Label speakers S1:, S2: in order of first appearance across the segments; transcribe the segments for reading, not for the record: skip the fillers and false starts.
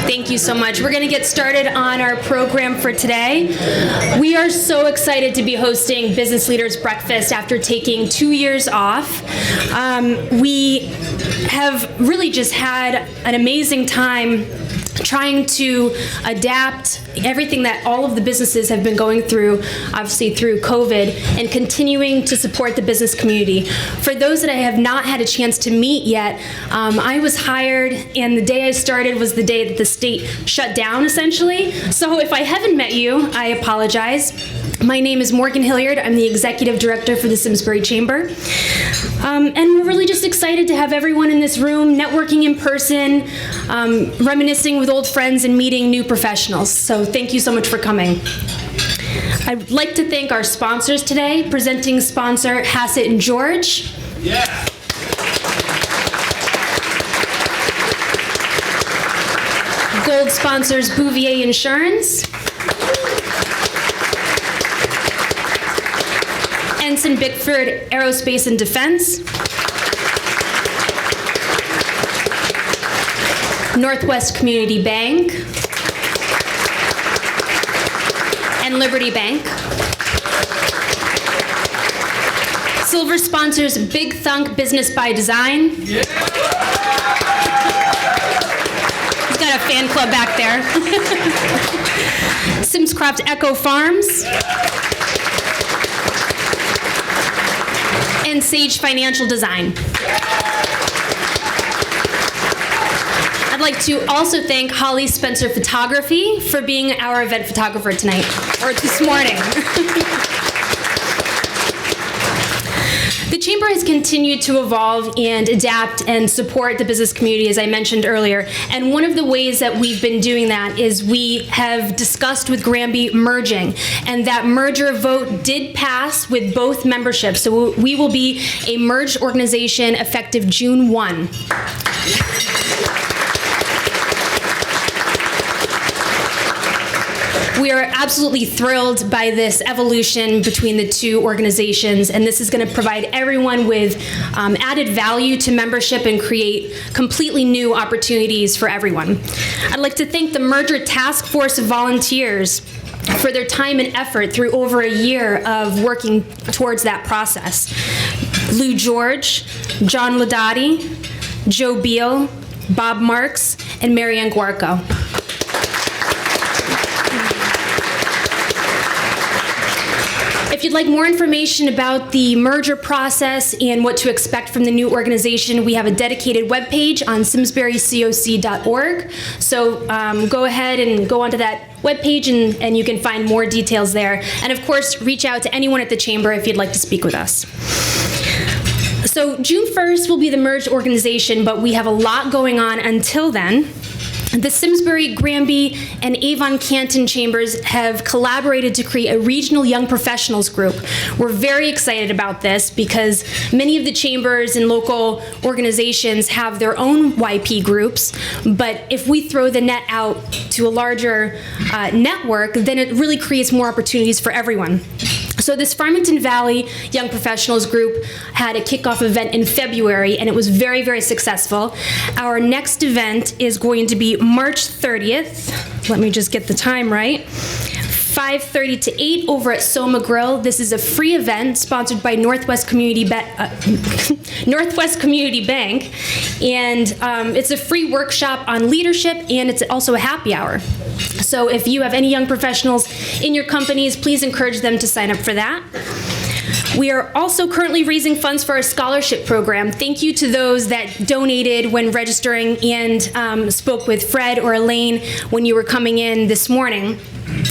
S1: Thank you so much. We're going to get started on our program for today. We are so excited to be hosting Business Leaders Breakfast after taking 2 years off. We have really just had an amazing time trying to adapt everything that all of the businesses have been going through, obviously through COVID, and continuing to support the business community. For those that I have not had a chance to meet yet, I was hired, and the day I started was the day that the state shut down, essentially. So if I haven't met you, I apologize. My name is Morgan Hilliard. I'm the Executive Director for the Simsbury Chamber. And we're really just excited to have everyone in this room networking in person, reminiscing with old friends, and meeting new professionals. So thank you so much for coming. I'd like to thank our sponsors today. Presenting sponsor, Hassett and George. Yeah. Gold sponsors, Bouvier Insurance. Ensign Bickford Aerospace and Defense. Northwest Community Bank. And Liberty Bank. Silver sponsors, Big Thunk Business by Design. Yeah. He's got a fan club back there. Simscroft Echo Farms. And Sage Financial Design. I'd like to also thank Holly Spencer Photography for being our event photographer tonight, or this morning. The Chamber has continued to evolve and adapt and support the business community, as I mentioned earlier. And one of the ways that we've been doing that is we have discussed with Granby merging. And that merger vote did pass with both memberships. So we will be a merged organization effective June 1. We are absolutely thrilled by this evolution between the two organizations, and this is going to provide everyone with added value to membership and create completely new opportunities for everyone. I'd like to thank the Merger Task Force of volunteers for their time and effort through over a year of working towards that process. Lou George, John Ladotti, Joe Biel, Bob Marks, and Marianne Guarco. If you'd like more information about the merger process and what to expect from the new organization, we have a dedicated webpage on simsburycoc.org. So go ahead and go onto that webpage and you can find more details there. And of course, reach out to anyone at the Chamber if you'd like to speak with us. So June 1st will be the merged organization, but we have a lot going on until then. The Simsbury, Granby, and Avon Canton Chambers have collaborated to create a regional young professionals group. We're very excited about this because many of the chambers and local organizations have their own YP groups, but if we throw the net out to a larger network, then it really creates more opportunities for everyone. So this Farmington Valley Young Professionals Group had a kickoff event in February, and it was very, very successful. Our next event is going to be March 30th. Let me just get the time right. 5:30 to 8 over at Soma Grill. This is a free event sponsored by Northwest Community Bank, and it's a free workshop on leadership, and it's also a happy hour. So if you have any young professionals in your companies, please encourage them to sign up for that. We are also currently raising funds for our scholarship program. Thank you to those that donated when registering and spoke with Fred or Elaine when you were coming in this morning.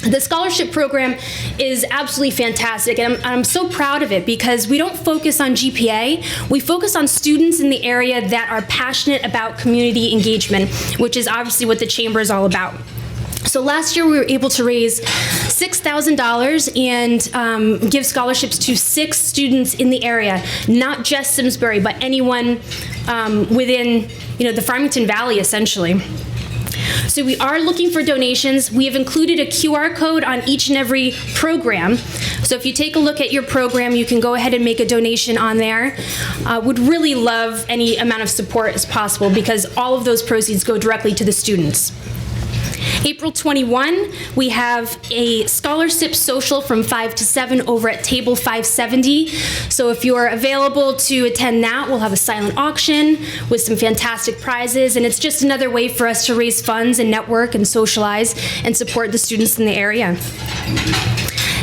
S1: The scholarship program is absolutely fantastic, and I'm so proud of it because we don't focus on GPA. We focus on students in the area that are passionate about community engagement, which is obviously what the Chamber is all about. So last year we were able to raise $6,000 and give scholarships to 6 students in the area, not just Simsbury, but anyone within the Farmington Valley, essentially. So we are looking for donations. We have included a QR code on each and every program. So if you take a look at your program, you can go ahead and make a donation on there. Would really love any amount of support as possible because all of those proceeds go directly to the students. April 21, we have a scholarship social from 5 to 7 over at table 570. So if you're available to attend that, we'll have a silent auction with some fantastic prizes, and it's just another way for us to raise funds and network and socialize and support the students in the area.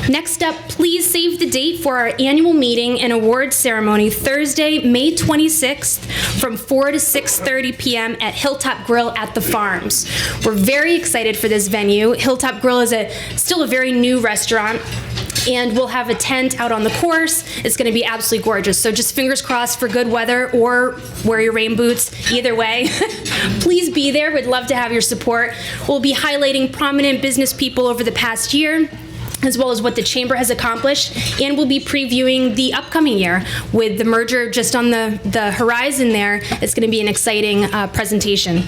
S1: Next up, please save the date for our annual meeting and awards ceremony, Thursday, May 26th, from 4 to 6:30 p.m. at Hilltop Grill at the Farms. We're very excited for this venue. Hilltop Grill is still a very new restaurant, and we'll have a tent out on the course. It's going to be absolutely gorgeous. So just fingers crossed for good weather, or wear your rain boots. Either way, please be there. We'd love to have your support. We'll be highlighting prominent business people over the past year, as well as what the Chamber has accomplished, and we'll be previewing the upcoming year with the merger just on the horizon there. It's going to be an exciting presentation.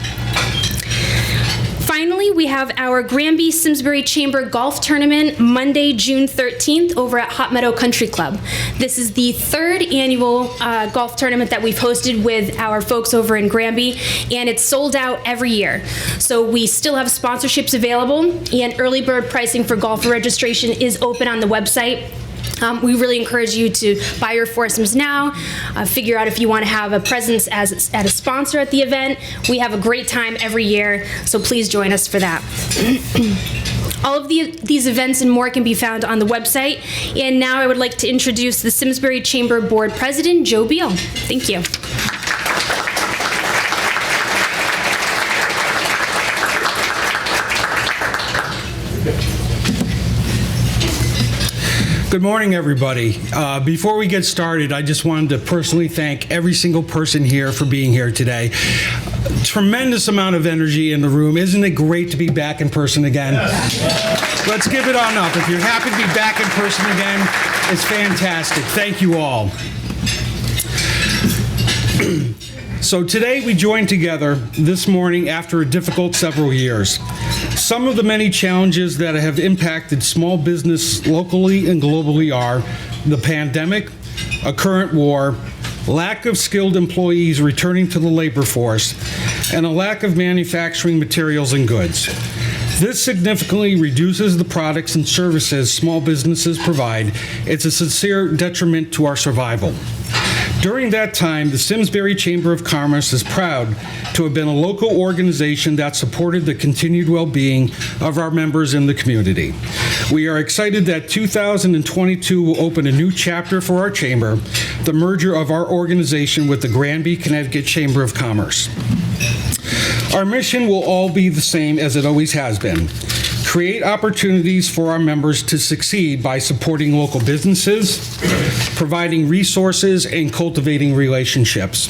S1: Finally, we have our Granby Simsbury Chamber Golf Tournament Monday, June 13th over at Hot Meadow Country Club. This is the third annual golf tournament that we've hosted with our folks over in Granby, and it's sold out every year. So we still have sponsorships available, and early bird pricing for golf registration is open on the website. We really encourage you to buy your foursomes now, figure out if you want to have a presence at a sponsor at the event. We have a great time every year, so please join us for that. All of these events and more can be found on the website. And now I would like to introduce the Simsbury Chamber Board President, Joe Biel. Thank you.
S2: Good morning, everybody. Before we get started, I just wanted to personally thank every single person here for being here today. Tremendous amount of energy in the room. Isn't it great to be back in person again? Yes. Let's give it on up. If you're happy to be back in person again, it's fantastic. Thank you all. So today we joined together this morning after a difficult several years. Some of the many challenges that have impacted small business locally and globally are the pandemic, a current war, lack of skilled employees returning to the labor force, and a lack of manufacturing materials and goods. This significantly reduces the products and services small businesses provide. It's a sincere detriment to our survival. During that time, the Simsbury Chamber of Commerce is proud to have been a local organization that supported the continued well-being of our members in the community. We are excited that 2022 will open a new chapter for our chamber, the merger of our organization with the Granby, Connecticut Chamber of Commerce. Our mission will all be the same as it always has been. Create opportunities for our members to succeed by supporting local businesses, providing resources, and cultivating relationships.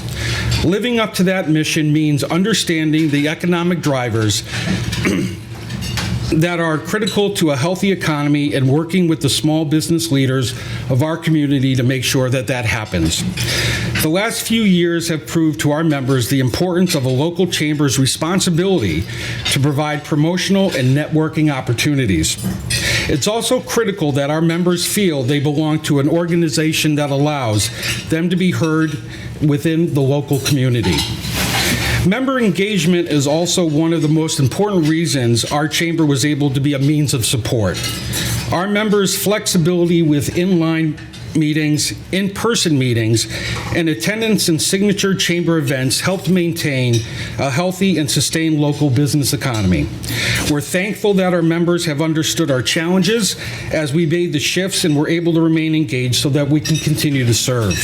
S2: Living up to that mission means understanding the economic drivers that are critical to a healthy economy and working with the small business leaders of our community to make sure that that happens. The last few years have proved to our members the importance of a local chamber's responsibility to provide promotional and networking opportunities. It's also critical that our members feel they belong to an organization that allows them to be heard within the local community. Member engagement is also one of the most important reasons our chamber was able to be a means of support. Our members' flexibility with in-line meetings, in-person meetings, and attendance in signature chamber events helped maintain a healthy and sustained local business economy. We're thankful that our members have understood our challenges as we made the shifts and were able to remain engaged so that we can continue to serve.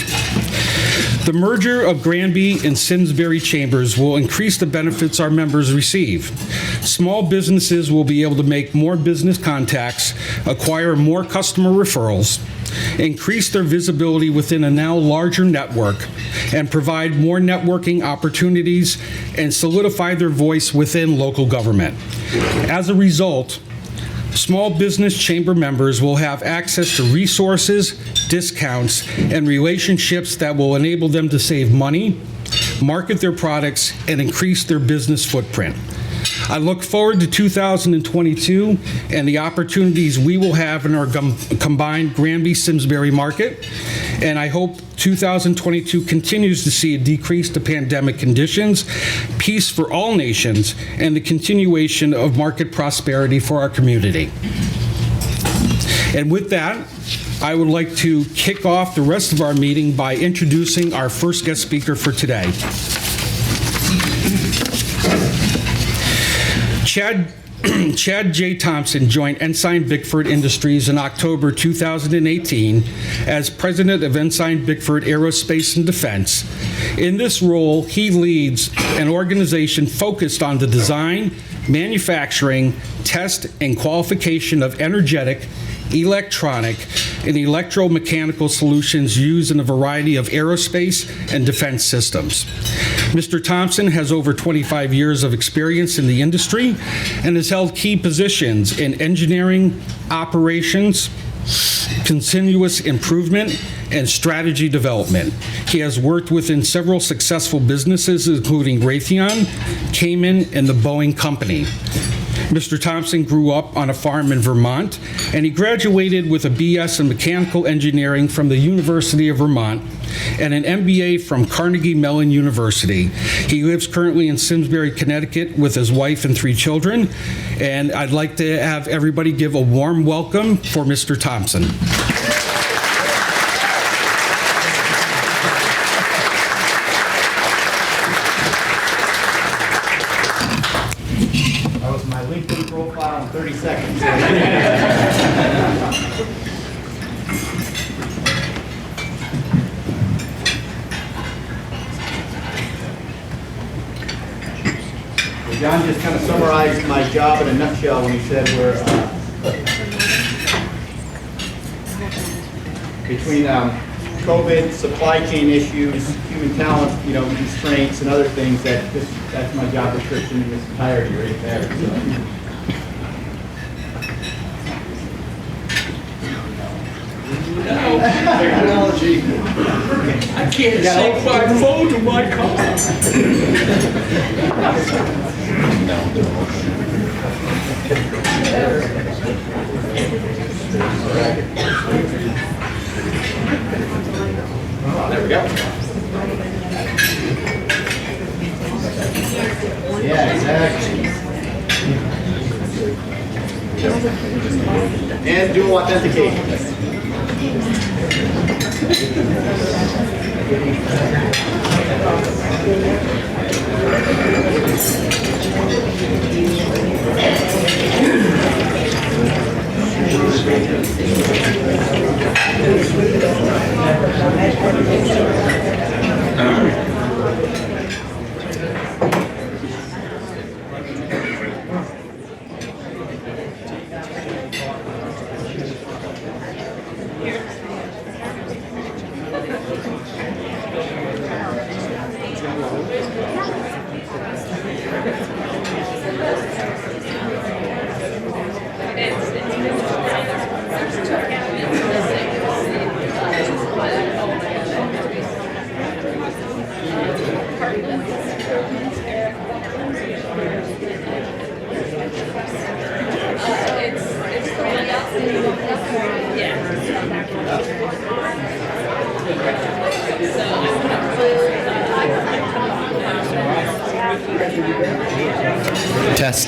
S2: The merger of Granby and Simsbury chambers will increase the benefits our members receive. Small businesses will be able to make more business contacts, acquire more customer referrals, increase their visibility within a now larger network, and provide more networking opportunities and solidify their voice within local government. As a result, small business chamber members will have access to resources, discounts, and relationships that will enable them to save money, market their products, and increase their business footprint. I look forward to 2022 and the opportunities we will have in our combined Granby-Simsbury market, and I hope 2022 continues to see a decrease to pandemic conditions, peace for all nations, and the continuation of market prosperity for our community. And with that, I would like to kick off the rest of our meeting by introducing our first guest speaker for today. Chad J. Thompson joined Enzyme Bickford Industries in October 2018 as president of Enzyme Bickford Aerospace and Defense. In this role, he leads an organization focused on the design, manufacturing, test, and qualification of energetic, electronic, and electromechanical solutions used in a variety of aerospace and defense systems. Mr. Thompson has over 25 years of experience in the industry and has held key positions in engineering, operations, continuous improvement, and strategy development. He has worked within several successful businesses, including Raytheon, Cayman, and the Boeing Company. Mr. Thompson grew up on a farm in Vermont, and he graduated with a BS in mechanical engineering from the University of Vermont and an MBA from Carnegie Mellon University. He lives currently in Simsbury, Connecticut with his wife and 3 children, and I'd like to have everybody give a warm welcome for Mr. Thompson.
S3: That was my LinkedIn profile in 30 seconds. John just kind of summarized my job in a nutshell when he said we're between COVID, supply chain issues, human talent, constraints and other things that's my job description in its entirety right there. So. Technology.
S4: I can't sync my phone to my car.
S3: There we go. Yeah, exactly. And dual authentication.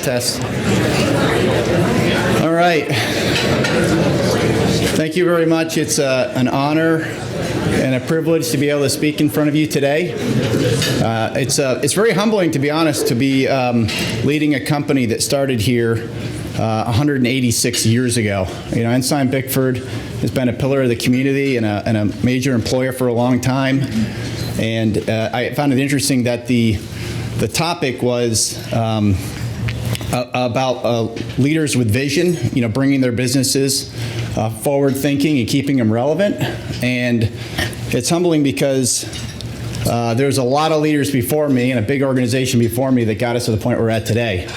S3: Test. All right. Thank you very much. It's an honor and a privilege to be able to speak in front of you today. It's very humbling, to be honest, to be leading a company that started here 186 years ago. Enzyme Bickford has been a pillar of the community and a major employer for a long time. And I found it interesting that the topic was about leaders with vision, bringing their businesses forward thinking and keeping them relevant. And it's humbling because there's a lot of leaders before me and a big organization before me that got us to the point we're at today.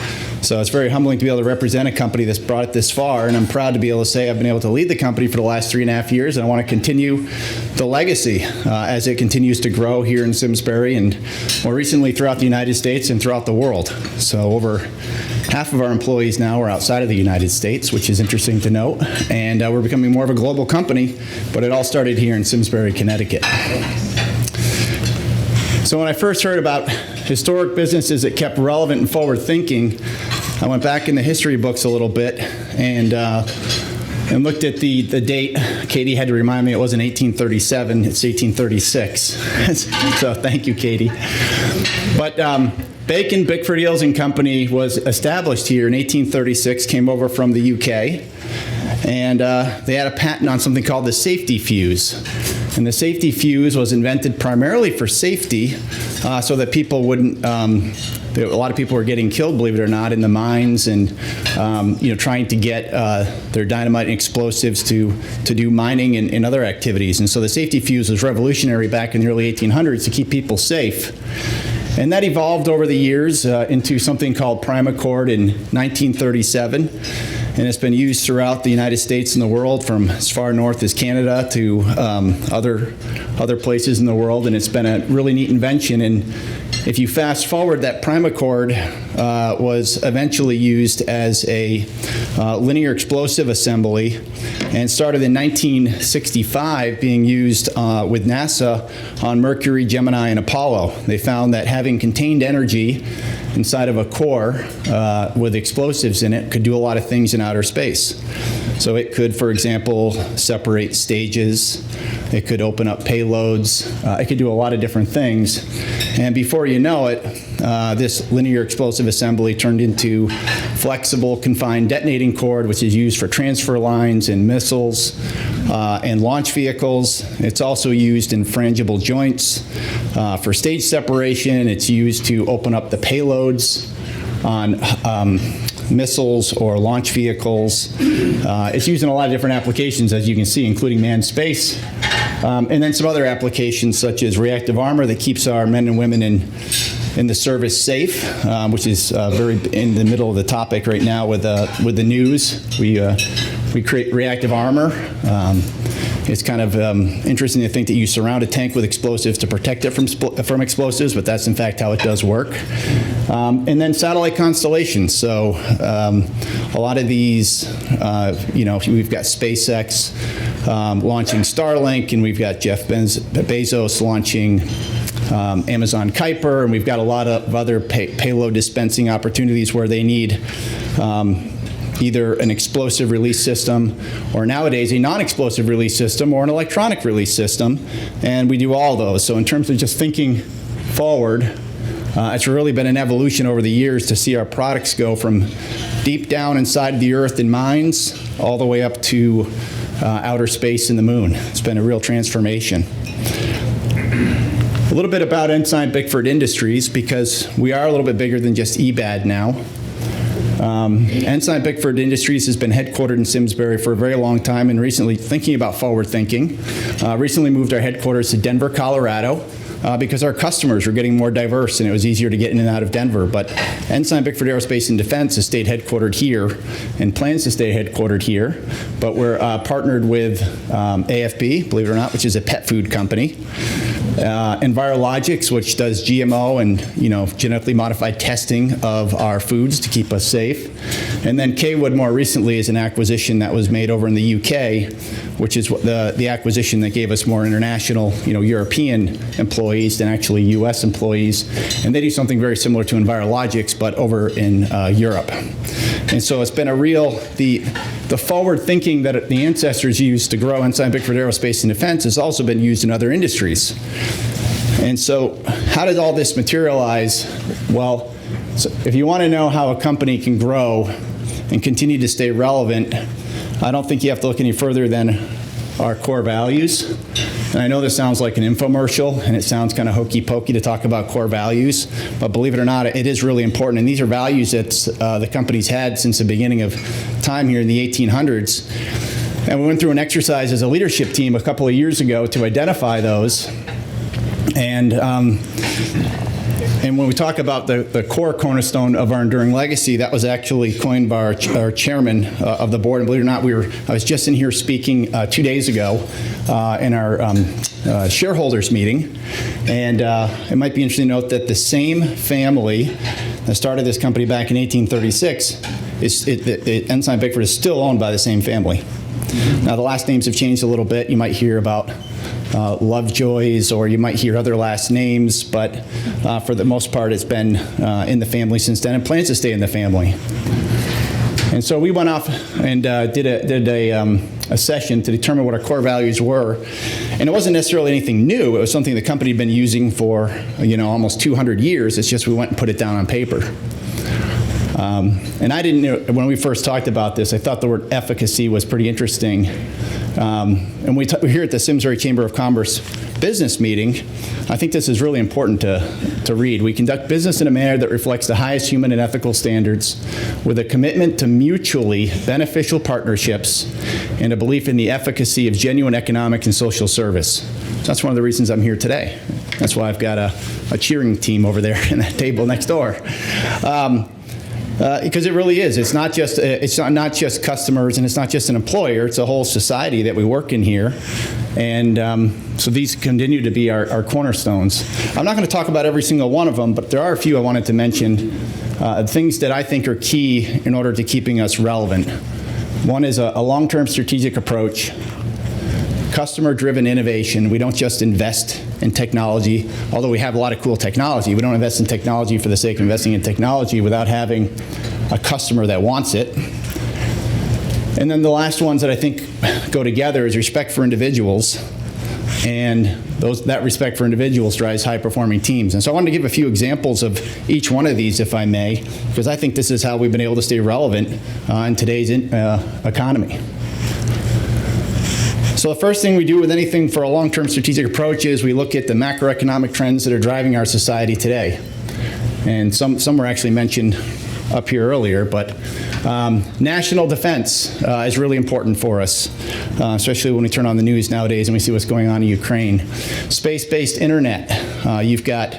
S3: So it's very humbling to be able to represent a company that's brought it this far, and I'm proud to be able to say I've been able to lead the company for the last 3.5 years, and I want to continue the legacy as it continues to grow here in Simsbury and more recently throughout the United States and throughout the world. So over half of our employees now are outside of the United States, which is interesting to note, and we're becoming more of a global company, but it all started here in Simsbury, Connecticut. So when I first heard about historic businesses that kept relevant and forward-thinking, I went back in the history books a little bit and looked at the date. Katie had to remind me it wasn't 1837, it's 1836. So thank you, Katie. But Bacon, Bickford, Eels and Company was established here in 1836, came over from the UK, and they had a patent on something called the safety fuse. And the safety fuse was invented primarily for safety, so that people wouldn't, a lot of people were getting killed, believe it or not, in the mines and trying to get their dynamite and explosives to do mining and other activities. And so the safety fuse was revolutionary back in the early 1800s to keep people safe. And that evolved over the years into something called Primacord in 1937. And it's been used throughout the United States and the world, from as far north as Canada to other places in the world. And it's been a really neat invention. And if you fast forward, that Primacord was eventually used as a linear explosive assembly and started in 1965 being used with NASA on Mercury, Gemini, and Apollo. They found that having contained energy inside of a core with explosives in it could do a lot of things in outer space. So it could, for example, separate stages. It could open up payloads. It could do a lot of different things. And before you know it, this linear explosive assembly turned into flexible confined detonating cord, which is used for transfer lines and missiles and launch vehicles. It's also used in frangible joints for stage separation. It's used to open up the payloads on missiles or launch vehicles. It's used in a lot of different applications, as you can see, including manned space. And then some other applications such as reactive armor that keeps our men and women in the service safe, which is very in the middle of the topic right now with the news. We create reactive armor. It's kind of interesting to think that you surround a tank with explosives to protect it from explosives, but that's in fact how it does work. And then satellite constellations. So a lot of these, we've got SpaceX launching Starlink, and we've got Jeff Bezos launching Amazon Kuiper, and we've got a lot of other payload dispensing opportunities where they need either an explosive release system or nowadays a non-explosive release system or an electronic release system, and we do all those. So in terms of just thinking forward, it's really been an evolution over the years to see our products go from deep down inside the earth in mines all the way up to outer space and the moon. It's been a real transformation. A little bit about Enzyme Bickford Industries, because we are a little bit bigger than just EBAD now. Enzyme Bickford Industries has been headquartered in Simsbury for a very long time, and recently, thinking about forward thinking, recently moved our headquarters to Denver, Colorado, because our customers were getting more diverse and it was easier to get in and out of Denver. But Enzyme Bickford Aerospace and Defense has stayed headquartered here and plans to stay headquartered here. But we're partnered with AFB, believe it or not, which is a pet food company. Envirologics, which does GMO and genetically modified testing of our foods to keep us safe. And then Kwood more recently is an acquisition that was made over in the UK, which is the acquisition that gave us more international, European employees than actually US employees. And they do something very similar to Envirologics, but over in Europe. And so it's been a real, the forward thinking that the ancestors used to grow Enzyme Bickford Aerospace and Defense has also been used in other industries. And so how did all this materialize? Well, so if you want to know how a company can grow and continue to stay relevant, I don't think you have to look any further than our core values. And I know this sounds like an infomercial, and it sounds kind of hokey pokey to talk about core values, but believe it or not, it is really important. And these are values that the company's had since the beginning of time here in the 1800s. And we went through an exercise as a leadership team a couple of years ago to identify those. And And when we talk about the core cornerstone of our enduring legacy, that was actually coined by our chairman of the board. And believe it or not, I was just in here speaking 2 days ago in our shareholders meeting. And it might be interesting to note that the same family that started this company back in 1836, Enzyme Bickford is still owned by the same family. Now, the last names have changed a little bit. You might hear about Lovejoys, or you might hear other last names, but for the most part, it's been in the family since then and plans to stay in the family. And so we went off and did a session to determine what our core values were. And it wasn't necessarily anything new. It was something the company had been using for almost 200 years. It's just we went and put it down on paper. And I didn't know, when we first talked about this, I thought the word efficacy was pretty interesting. And we're here at the Simsbury Chamber of Commerce business meeting. I think this is really important to read. We conduct business in a manner that reflects the highest human and ethical standards with a commitment to mutually beneficial partnerships and a belief in the efficacy of genuine economic and social service. So that's one of the reasons I'm here today. That's why I've got a cheering team over there in that table next door. Because it really is. It's not just customers, and it's not just an employer. It's a whole society that we work in here, and so these continue to be our cornerstones. I'm not going to talk about every single one of them, but there are a few I wanted to mention. Things that I think are key in order to keeping us relevant. One is a long-term strategic approach. Customer-driven innovation. We don't just invest in technology, although we have a lot of cool technology. We don't invest in technology for the sake of investing in technology without having a customer that wants it. And then the last ones that I think go together is respect for individuals, and that respect for individuals drives high-performing teams. And so I wanted to give a few examples of each one of these, if I may, because I think this is how we've been able to stay relevant in today's economy. So the first thing we do with anything for a long-term strategic approach is we look at the macroeconomic trends that are driving our society today. And some were actually mentioned up here earlier, but national defense is really important for us, especially when we turn on the news nowadays and we see what's going on in Ukraine. Space-based internet. You've got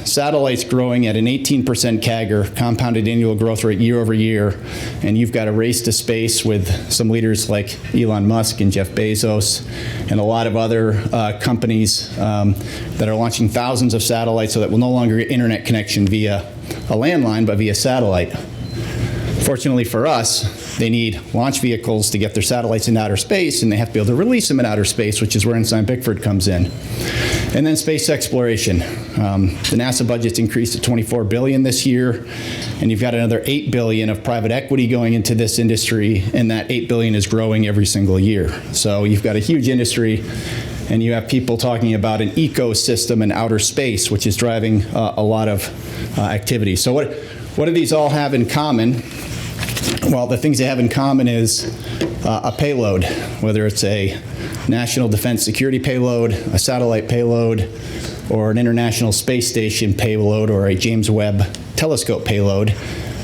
S3: satellites growing at an 18% CAGR, compounded annual growth rate year over year, and you've got a race to space with some leaders like Elon Musk and Jeff Bezos and a lot of other companies that are launching thousands of satellites so that we'll no longer get internet connection via a landline, but via satellite. Fortunately for us, they need launch vehicles to get their satellites into outer space, and they have to be able to release them in outer space, which is where Enzyme Bickford comes in. And then space exploration. The NASA budget's increased to $24 billion this year, and you've got another $8 billion of private equity going into this industry, and that $8 billion is growing every single year. So you've got a huge industry, and you have people talking about an ecosystem in outer space, which is driving a lot of activity. So what do these all have in common? Well, the things they have in common is a payload, whether it's a national defense security payload, a satellite payload, or an international space station payload, or a James Webb telescope payload.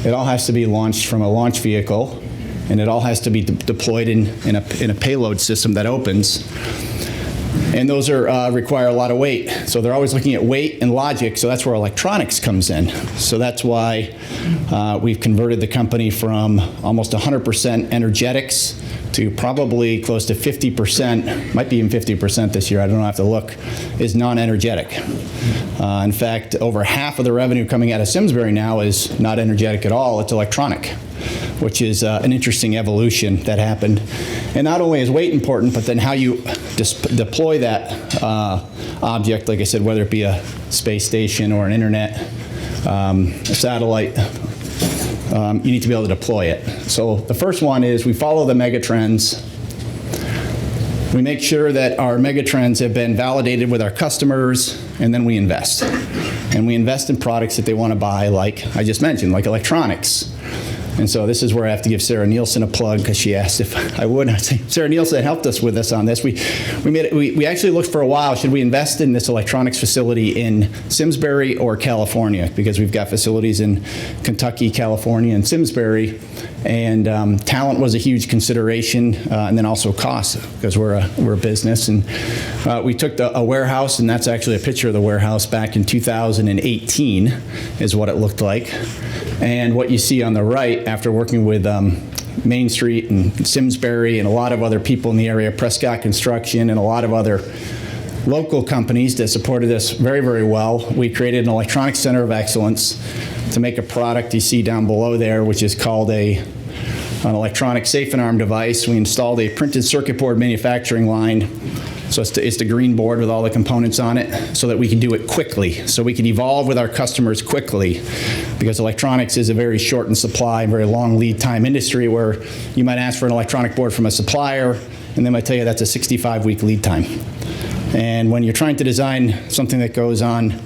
S3: It all has to be launched from a launch vehicle, and it all has to be deployed in a payload system that opens. And those require a lot of weight. So they're always looking at weight and logic, so that's where electronics comes in. So that's why we've converted the company from almost 100% energetics to probably close to 50%, might be even 50% this year, I don't know, I have to look, is non-energetic. In fact, over half of the revenue coming out of Simsbury now is not energetic at all, it's electronic, which is an interesting evolution that happened. And not only is weight important, but then how you deploy that object, like I said, whether it be a space station or an internet, a satellite, you need to be able to deploy it. So the first one is we follow the megatrends. We make sure that our megatrends have been validated with our customers, and then we invest. And we invest in products that they want to buy, like I just mentioned, like electronics. And so this is where I have to give Sarah Nielsen a plug because she asked if I would. I say, Sarah Nielsen helped us with us on this. We actually looked for a while, should we invest in this electronics facility in Simsbury or California? Because we've got facilities in Kentucky, California, and Simsbury. And talent was a huge consideration, and then also cost, because we're a business. And we took a warehouse, and that's actually a picture of the warehouse back in 2018 is what it looked like. And what you see on the right, after working with Main Street and Simsbury and a lot of other people in the area, Prescott Construction and a lot of other local companies that supported us very, very well, we created an electronics center of excellence to make a product you see down below there, which is called an electronic safe and arm device. We installed a printed circuit board manufacturing line. So it's the green board with all the components on it so that we can do it quickly. So we can evolve with our customers quickly, because electronics is a very short in supply, very long lead time industry where you might ask for an electronic board from a supplier and they might tell you that's a 65-week lead time. And when you're trying to design something that goes on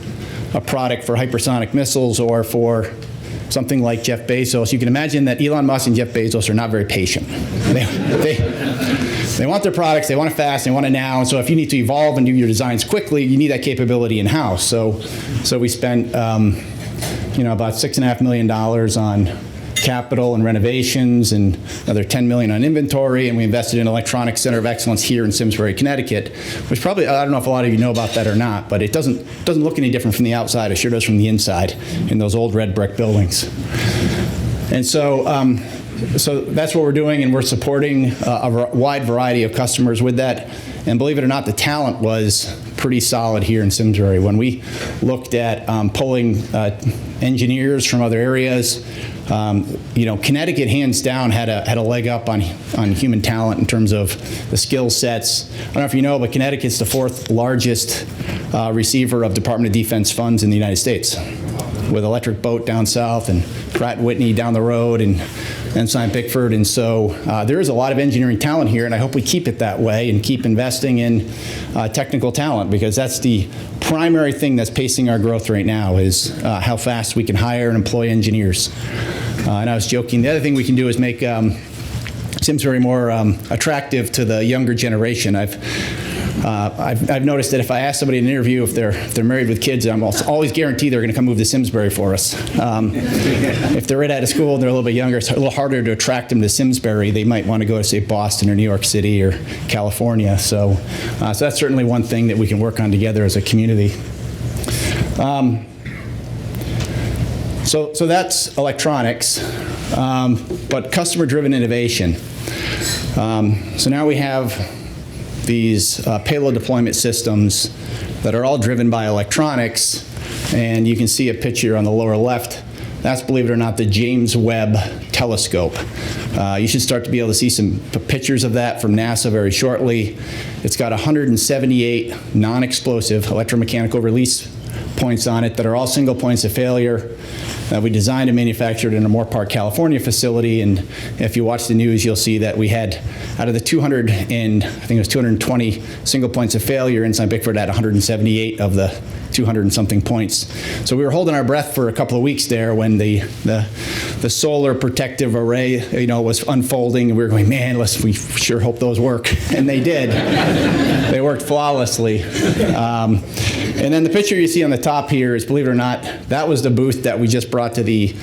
S3: a product for hypersonic missiles or for something like Jeff Bezos, you can imagine that Elon Musk and Jeff Bezos are not very patient. They want their products, they want it fast, they want it now, and so if you need to evolve and do your designs quickly, you need that capability in-house. So we spent about $6.5 million on capital and renovations and another $10 million on inventory, and we invested in an electronics center of excellence here in Simsbury, Connecticut, which probably, I don't know if a lot of you know about that or not, but it doesn't look any different from the outside. It sure does from the inside in those old red brick buildings. And so that's what we're doing, and we're supporting a wide variety of customers with that. And believe it or not, the talent was pretty solid here in Simsbury. When we looked at pulling engineers from other areas, Connecticut hands down had a leg up on human talent in terms of the skill sets. I don't know if you know, but Connecticut's the 4th largest receiver of Department of Defense funds in the United States, with Electric Boat down south and Pratt & Whitney down the road and Enzyme, Bickford. And so there is a lot of engineering talent here, and I hope we keep it that way and keep investing in technical talent, because that's the primary thing that's pacing our growth right now is how fast we can hire and employ engineers. And I was joking, the other thing we can do is make Simsbury more attractive to the younger generation. I've noticed that if I ask somebody in an interview if they're married with kids, I'm always guaranteed they're going to come move to Simsbury for us. If they're right out of school and they're a little bit younger, it's a little harder to attract them to Simsbury. They might want to go to, say, Boston or New York City or California. So that's certainly one thing that we can work on together as a community. So that's electronics, but customer-driven innovation. So now we have these payload deployment systems that are all driven by electronics, and you can see a picture on the lower left. That's, believe it or not, the James Webb Telescope. You should start to be able to see some pictures of that from NASA very shortly. It's got 178 non-explosive electromechanical release points on it that are all single points of failure. We designed and manufactured in a Moore Park, California facility, and if you watch the news, you'll see that we had, out of the 220 single points of failure, Enzyme Bickford had 178 of the 200 and something points. So we were holding our breath for a couple of weeks there when the solar protective array, was unfolding, and we were going, man, we sure hope those work, and they did. They worked flawlessly. And then the picture you see on the top here is, believe it or not, that was the booth that we just brought to the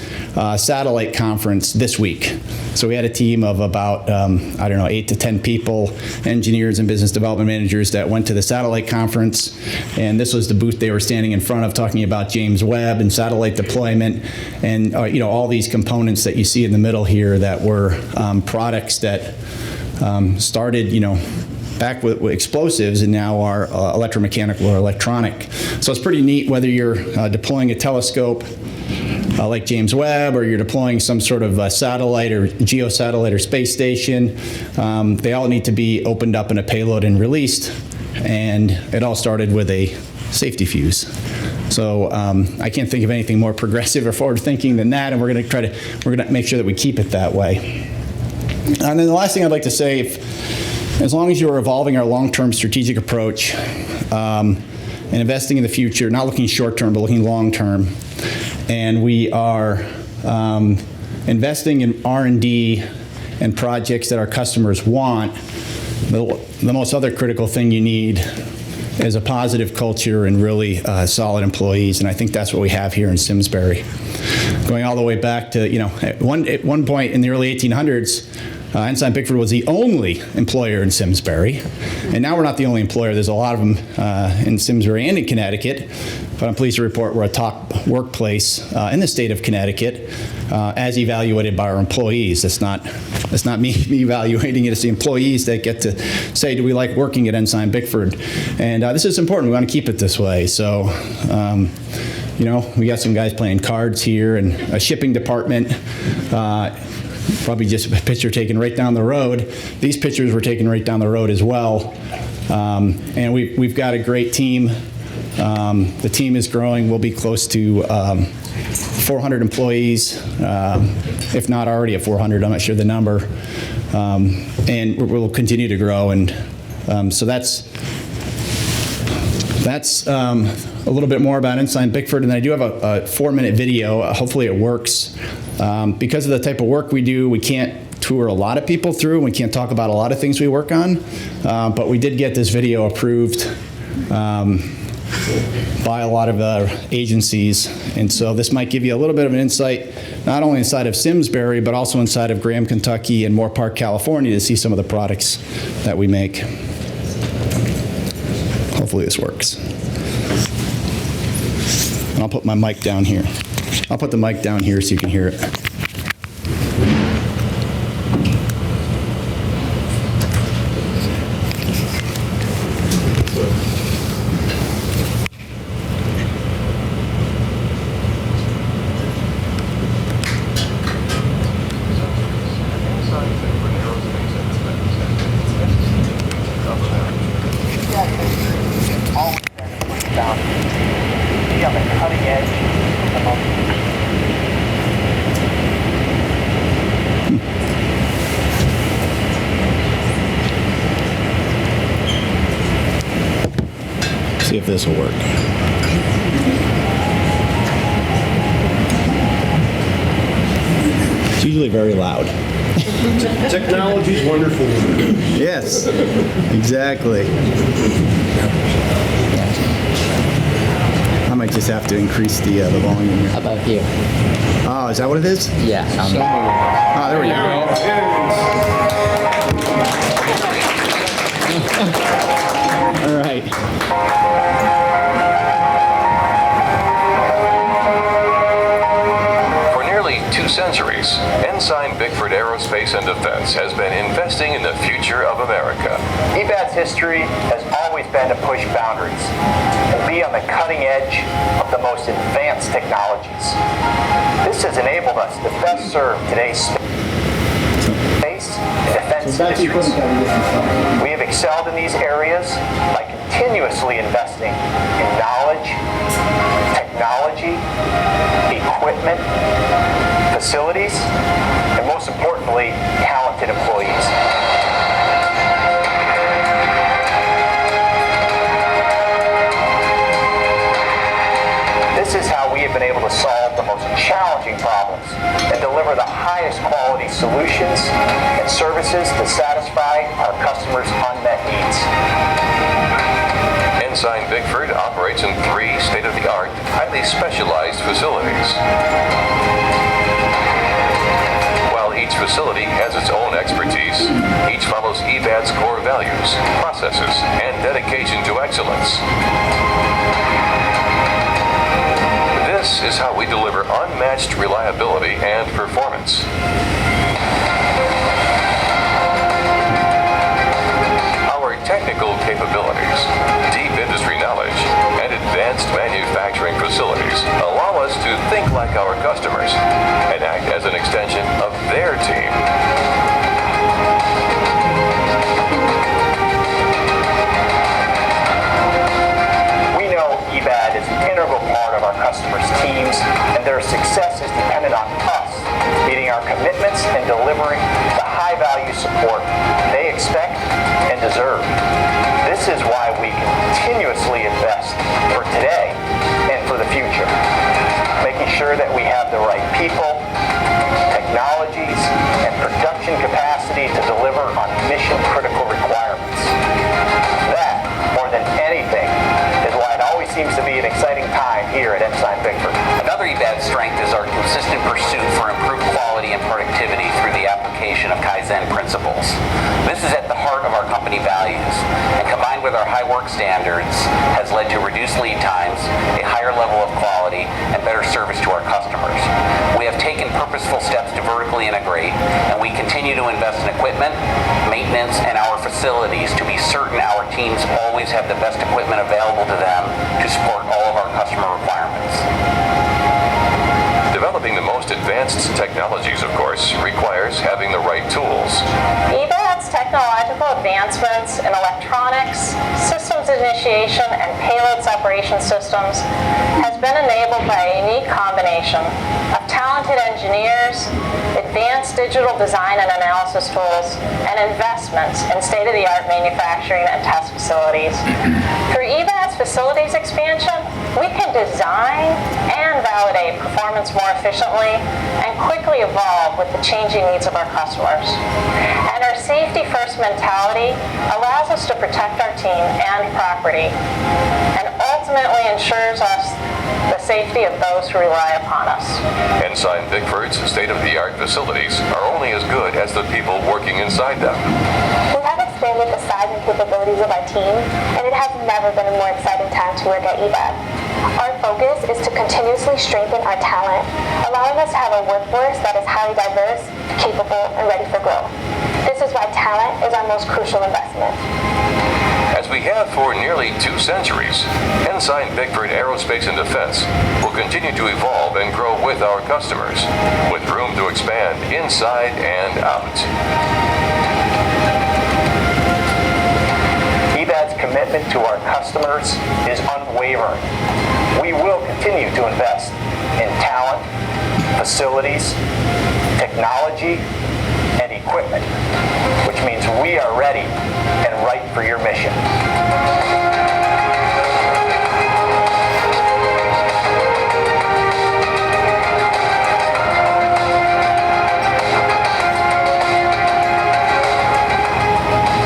S3: satellite conference this week. So we had a team of about, 8 to 10 people, engineers and business development managers that went to the satellite conference. And this was the booth they were standing in front of, talking about James Webb and satellite deployment and, all these components that you see in the middle here that were products that started, back with explosives and now are electromechanical or electronic. So it's pretty neat whether you're deploying a telescope like James Webb, or you're deploying some sort of satellite or geosatellite or space station. They all need to be opened up in a payload and released, and it all started with a safety fuse. So I can't think of anything more progressive or forward-thinking than that, and we're going to make sure that we keep it that way. And then the last thing I'd like to say, as long as you're evolving our long-term strategic approach and investing in the future, not looking short-term, but looking long-term, and we are investing in R&D and projects that our customers want, the most other critical thing you need is a positive culture and really solid employees, and I think that's what we have here in Simsbury. Going all the way back to, at one point in the early 1800s, Enzyme Bickford was the only employer in Simsbury, and now we're not the only employer. There's a lot of them in Simsbury and in Connecticut, but I'm pleased to report we're a top workplace in the state of Connecticut, as evaluated by our employees. That's not me evaluating it. It's the employees that get to say, do we like working at Enzyme Bickford? And this is important. We want to keep it this way. So, we got some guys playing cards here and a shipping department. Probably just a picture taken right down the road. These pictures were taken right down the road as well. And we've got a great team. The team is growing. We'll be close to 400 employees, if not already at 400. I'm not sure the number. And we'll continue to grow. And so that's a little bit more about Enzyme Bickford. And I do have a 4-minute video. Hopefully it works. Because of the type of work we do, we can't tour a lot of people through, and we can't talk about a lot of things we work on, but we did get this video approved by a lot of agencies, and so this might give you a little bit of an insight, not only inside of Simsbury, but also inside of Graham, Kentucky, and Moore Park, California, to see some of the products that we make. Hopefully this works. And I'll put my mic down here. I'll put the mic down here so you can hear it. See if this will work. It's usually very loud.
S5: Technology's wonderful.
S3: Yes, exactly. I might just have to increase the volume here.
S6: How about here?
S3: Oh, is that what it is?
S6: Yeah.
S3: Oh, there we go. All right.
S7: For nearly 2 centuries, Enzyme Bickford Aerospace and Defense has been investing in the future of America.
S8: EBAD's history has always been to push boundaries and be on the cutting edge of the most advanced technologies. This has enabled us to best serve today's space and defense industries. We have excelled in these areas by continuously investing in knowledge, technology, equipment, facilities, and most importantly, talented employees. This is how we have been able to solve the most challenging problems and deliver the highest quality solutions and services to satisfy our customers' unmet needs.
S7: Enzyme Bickford operates in 3 state-of-the-art, highly specialized facilities. While each facility has its own expertise, each follows EBAD's core values, processes, and dedication to excellence. This is how we deliver unmatched reliability and performance. Our technical capabilities, deep industry knowledge, and advanced manufacturing facilities allow us to think like our customers and act as an extension of their team.
S8: We know EBAD is an integral part of our customers' teams, and their success is dependent on us meeting our commitments and delivering the high-value support they expect and deserve. This is why we continuously invest for today and for the future, making sure that we have the right people, technology, seems to be an exciting time here at Enzyme Bickford.
S6: Another EBAD strength is our consistent pursuit for improved quality and productivity through the application of Kaizen principles. This is at the heart of our company values, and combined with our high work standards, has led to reduced lead times, a higher level of quality, and better service to our customers. We have taken purposeful steps to vertically integrate, and we continue to invest in equipment, maintenance, and our facilities to be certain our teams always have the best equipment available to them to support all of our customer requirements.
S7: Developing the most advanced technologies, of course, requires having the right tools.
S9: EBAD's technological advancements in electronics, systems initiation, and payload separation systems has been enabled by a unique combination of talented engineers, advanced digital design and analysis tools, and investments in state-of-the-art manufacturing and test facilities. Through EBAD's facilities expansion, we can design and validate performance more efficiently and quickly evolve with the changing needs of our customers. And our safety-first mentality allows us to protect our team and property, and ultimately ensures us the safety of those who rely upon us.
S7: Enzyme Bickford's state-of-the-art facilities are only as good as the people working inside them.
S9: We have expanded the size and capabilities of our team, and it has never been a more exciting time to work at EBAD. Our focus is to continuously strengthen our talent, allowing us to have a workforce that is highly diverse, capable, and ready for growth. This is why talent is our most crucial investment.
S7: As we have for nearly 2 centuries, Ensign Bickford Aerospace and Defense will continue to evolve and grow with our customers, with room to expand inside and out.
S8: EBAD's commitment to our customers is unwavering. We will continue to invest in talent, facilities, technology, and equipment, which means we are ready and right for your mission.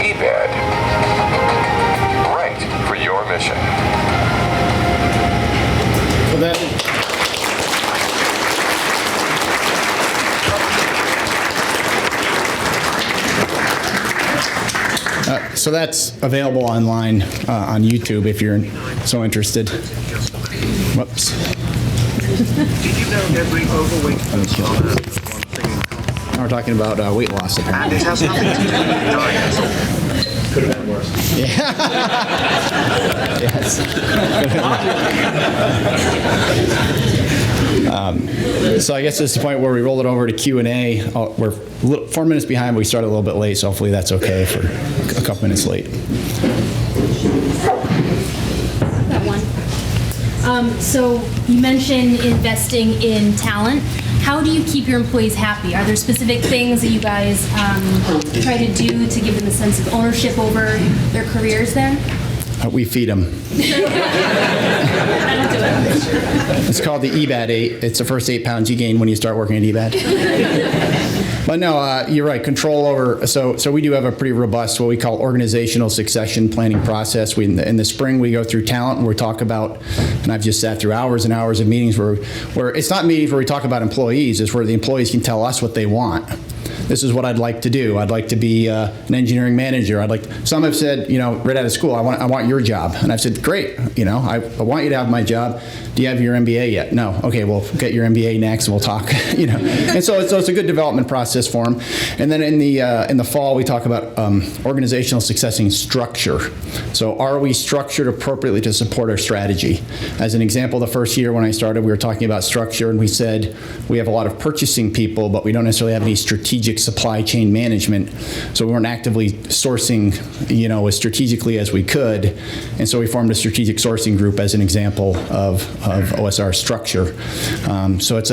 S7: EBAD, right for your mission.
S3: So that, so that's available online on YouTube if you're so interested. Whoops.
S5: Did you know every overweight person on Earth has one thing in common?
S3: Now we're talking about weight loss,
S5: And
S3: apparently.
S5: it has nothing to do with diet.
S3: Could have been worse. Yeah. Yes. So I guess this is the point where we roll it over to Q&A. We're 4 minutes behind, but we started a little bit late, so hopefully that's okay for a couple minutes late.
S1: That one. So you mentioned investing in talent. How do you keep your employees happy? Are there specific things that you guys try to do to give them a sense of ownership over their careers there?
S3: We feed them. It's called the EBAD 8. It's the first 8 pounds you gain when you start working at EBAD. But no, you're right. Control over. So we do have a pretty robust, what we call organizational succession planning process. In the spring, we go through talent and we talk about, and I've just sat through hours and hours of meetings where it's not meetings where we talk about employees. It's where the employees can tell us what they want. This is what I'd like to do. I'd like to be an engineering manager. Some have said, right out of school, I want your job. And I've said, great, I want you to have my job. Do you have your MBA yet? No. Okay, well, get your MBA next and we'll talk, And so it's a good development process for them. And then in the fall, we talk about organizational succession structure. So are we structured appropriately to support our strategy? As an example, the first year when I started, we were talking about structure and we said we have a lot of purchasing people, but we don't necessarily have any strategic supply chain management. So we weren't actively sourcing, as strategically as we could. And so we formed a strategic sourcing group as an example of OSR structure. So it's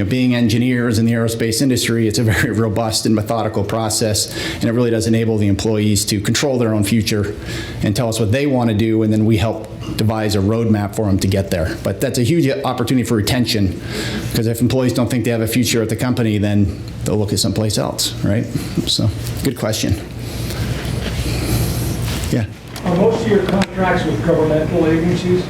S3: being engineers in the aerospace industry, it's a very robust and methodical process, and it really does enable the employees to control their own future and tell us what they want to do, and then we help devise a roadmap for them to get there. But that's a huge opportunity for retention, because if employees don't think they have a future at the company, then they'll look at someplace else, right? So, good question. Yeah.
S4: Are most of your contracts with governmental agencies?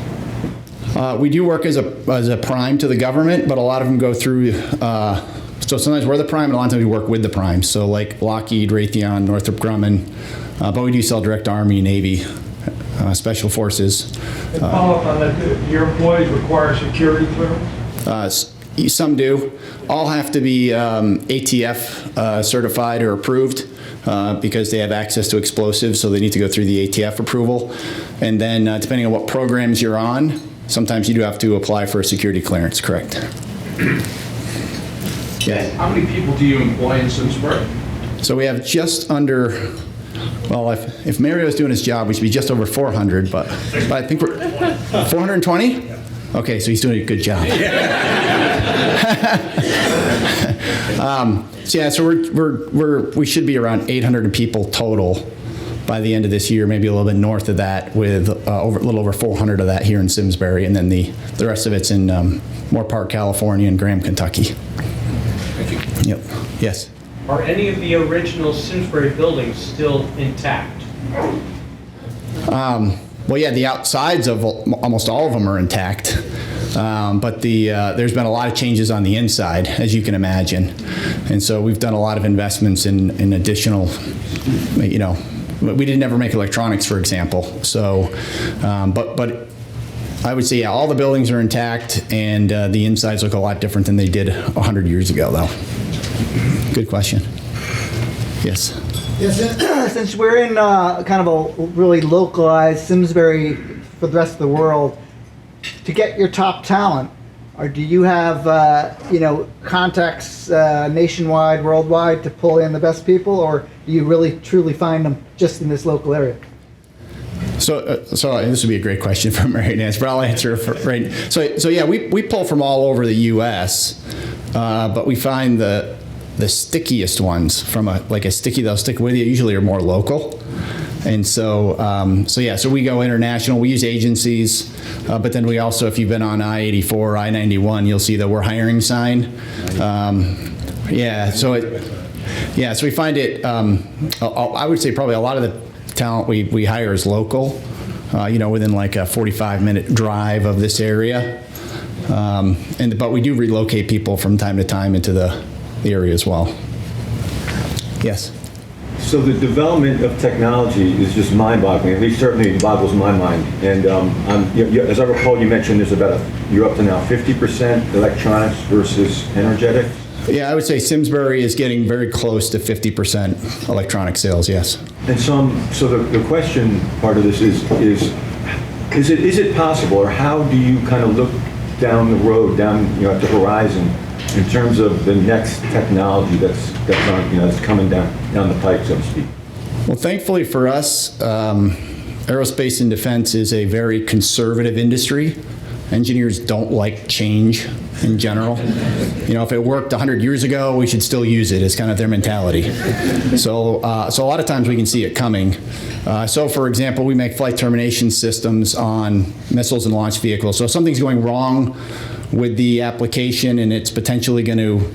S3: We do work as a prime to the government, but a lot of them go through, so sometimes we're the prime, and a lot of times we work with the primes. So like Lockheed, Raytheon, Northrop Grumman, but we do sell direct Army, Navy, Special Forces.
S4: And follow up on that, your employees require security clearance?
S3: Some do. All have to be ATF certified or approved because they have access to explosives, so they need to go through the ATF approval. And then depending on what programs you're on, sometimes you do have to apply for a security clearance, correct? Yeah.
S10: How many people do you employ in Simsbury?
S3: So we have just under, well, if Mario's doing his job, we should be just over 400, but I think we're 420? Okay, so he's doing a good job. So we should be around 800 people total by the end of this year, maybe a little bit north of that, with a little over 400 of that here in Simsbury, and then the rest of it's in Moore Park, California, and Graham, Kentucky.
S10: Thank you.
S3: Yep. Yes.
S11: Are any of the original Simsbury buildings still intact?
S3: Well, yeah, the outsides of almost all of them are intact, but there's been a lot of changes on the inside, as you can imagine, and so we've done a lot of investments in additional, we didn't ever make electronics, for example, so, but I would say, yeah, all the buildings are intact, and the insides look a lot different than they did 100 years ago, though. Good question. Yes.
S12: Yes, since we're in kind of a really localized Simsbury for the rest of the world, to get your top talent, or do you have contacts nationwide, worldwide to pull in the best people, or do you really truly find them just in this local area?
S3: So this would be a great question for Mary Nance, but I'll answer it right. So yeah, we pull from all over the U.S., but we find the stickiest ones from a sticky that'll stick with you usually are more local. And so we go international. We use agencies, but then we also, if you've been on I-84, I-91, you'll see the "we're hiring" sign. So we find it. I would say probably a lot of the talent we hire is local. Within like a 45-minute drive of this area. But we do relocate people from time to time into the area as well. Yes.
S13: So the development of technology is just mind-boggling. At least certainly it boggles my mind. And as I recall, you mentioned there's you're up to now 50% electronics versus energetic.
S3: Yeah, I would say Simsbury is getting very close to 50% electronic sales. Yes.
S13: And so the question part of this is it possible, or how do you kind of look down the road, at the horizon, in terms of the next technology that's coming down the pipe, so to speak?
S3: Well, thankfully for us, aerospace and defense is a very conservative industry. Engineers don't like change in general. If it worked 100 years ago, we should still use it. It's kind of their mentality. So a lot of times we can see it coming. So for example, we make flight termination systems on missiles and launch vehicles. So if something's going wrong with the application and it's potentially going to,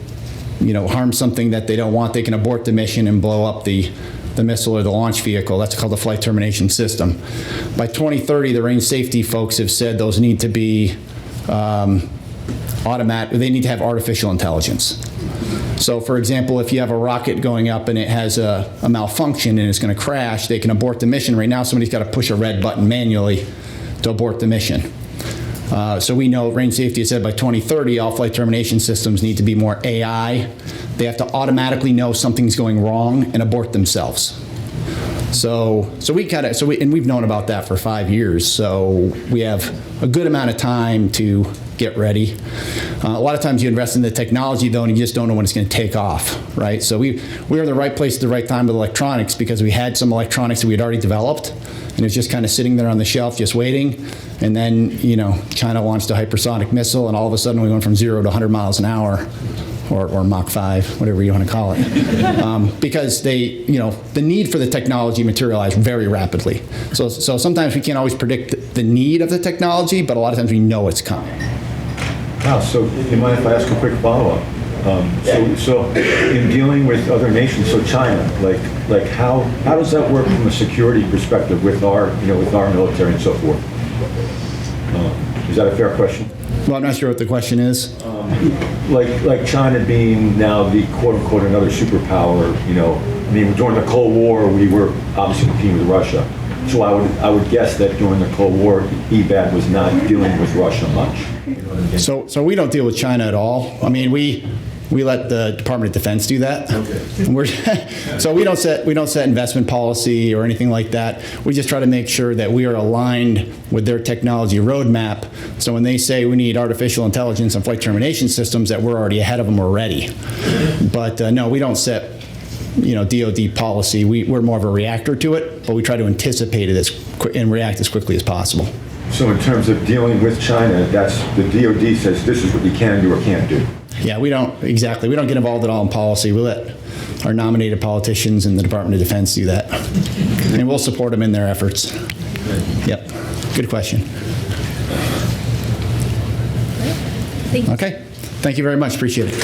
S3: harm something that they don't want, they can abort the mission and blow up the missile or the launch vehicle. That's called the flight termination system. By 2030, the range safety folks have said those need to be automatic. They need to have artificial intelligence. So for example, if you have a rocket going up and it has a malfunction and it's going to crash, they can abort the mission. Right now, somebody's got to push a red button manually to abort the mission. So we know range safety has said by 2030, all flight termination systems need to be more AI. They have to automatically know something's going wrong and abort themselves. We've known about that for 5 years. So we have a good amount of time to get ready. A lot of times you invest in the technology though, and you just don't know when it's going to take off, right? So we were in the right place at the right time with electronics because we had some electronics that we had already developed, and it was just kind of sitting there on the shelf, just waiting. And then, China launched a hypersonic missile, and all of a sudden we went from 0 to 100 miles an hour, or Mach 5, whatever you want to call it, because the need for the technology materialized very rapidly. So sometimes we can't always predict the need of the technology, but a lot of times we know it's coming.
S13: Wow, so you mind if I ask a quick follow-up? So in dealing with other nations, so China, like how does that work from a security perspective with our military and so forth? Is that a fair question?
S3: Well, I'm not sure what the question is.
S13: Like China being now the quote-unquote another superpower, you know, I mean, during the Cold War, we were obviously competing with Russia. So I would guess that during the Cold War, EBAD was not dealing with Russia much. You know what I mean?
S3: So we don't deal with China at all. I mean, we let the Department of Defense do that. Okay. So we don't set investment policy or anything like that. We just try to make sure that we are aligned with their technology roadmap. So when they say we need artificial intelligence and flight termination systems, that we're already ahead of them already. But no, we don't set DoD policy. We're more of a reactor to it, but we try to anticipate it and react as quickly as possible.
S13: So in terms of dealing with China, that's the DoD says this is what you can do or can't do.
S3: Yeah, we don't get involved at all in policy. We let our nominated politicians in the Department of Defense do that. And we'll support them in their efforts. Yep. Good question.
S1: Thank you.
S3: Okay. Thank you very much. Appreciate it.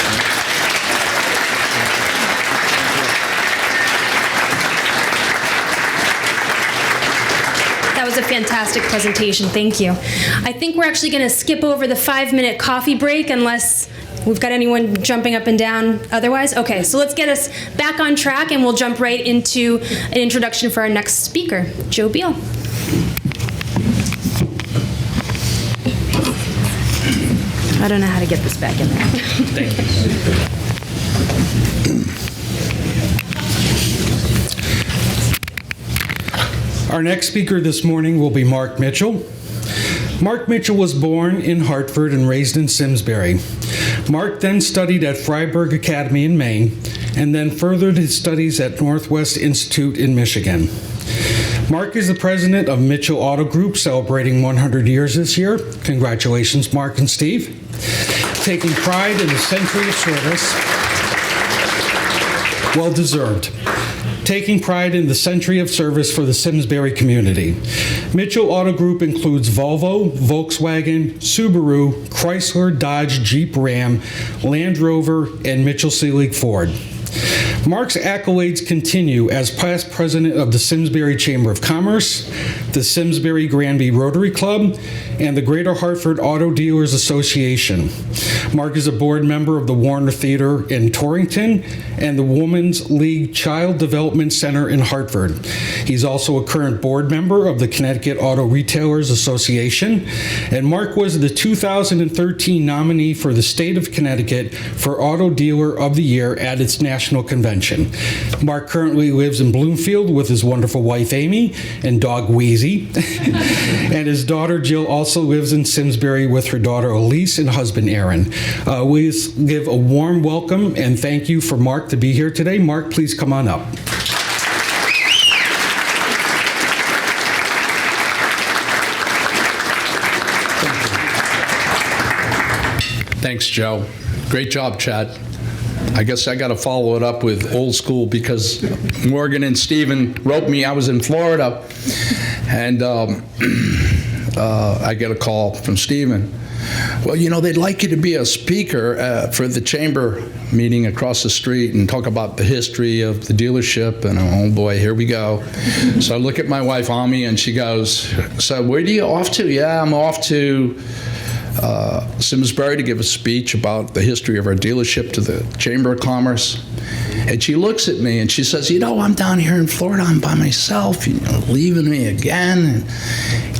S1: That was a fantastic presentation. Thank you. I think we're actually going to skip over the 5-minute coffee break unless we've got anyone jumping up and down otherwise. Okay, so let's get us back on track and we'll jump right into an introduction for our next speaker, Joe Biel. I don't know how to get this back in there.
S2: Thank you. Our next speaker this morning will be Mark Mitchell. Mark Mitchell was born in Hartford and raised in Simsbury. Mark then studied at Freiburg Academy in Maine and then furthered his studies at Northwest Institute in Michigan. Mark is the president of Mitchell Auto Group, celebrating 100 years this year. Congratulations, Mark and Steve. Taking pride in the century of service. Well deserved. Taking pride in the century of service for the Simsbury community. Mitchell Auto Group includes Volvo, Volkswagen, Subaru, Chrysler, Dodge, Jeep, Ram, Land Rover, and Mitchell Seelig Ford. Mark's accolades continue as past president of the Simsbury Chamber of Commerce, the Simsbury Granby Rotary Club, and the Greater Hartford Auto Dealers Association. Mark is a board member of the Warner Theater in Torrington and the Women's League Child Development Center in Hartford. He's also a current board member of the Connecticut Auto Retailers Association, and Mark was the 2013 nominee for the state of Connecticut for Auto Dealer of the Year at its national convention. Mark currently lives in Bloomfield with his wonderful wife Amy and dog Wheezy, and his daughter Jill also lives in Simsbury with her daughter Elise and husband Aaron. We give a warm welcome and thank you for Mark to be here today. Mark, please come on up.
S10: Thanks, Joe. Great job, Chad. I guess I got to follow it up with old school because Morgan and Stephen wrote me. I was in Florida, and I get a call from Stephen. Well, you know, they'd like you to be a speaker for the chamber meeting across the street and talk about the history of the dealership. And oh boy, here we go. So I look at my wife, Ami, and she goes, so where are you off to? Yeah, I'm off to Simsbury to give a speech about the history of our dealership to the Chamber of Commerce. And she looks at me and she says, you know, I'm down here in Florida, I'm by myself, you know, leaving me again. And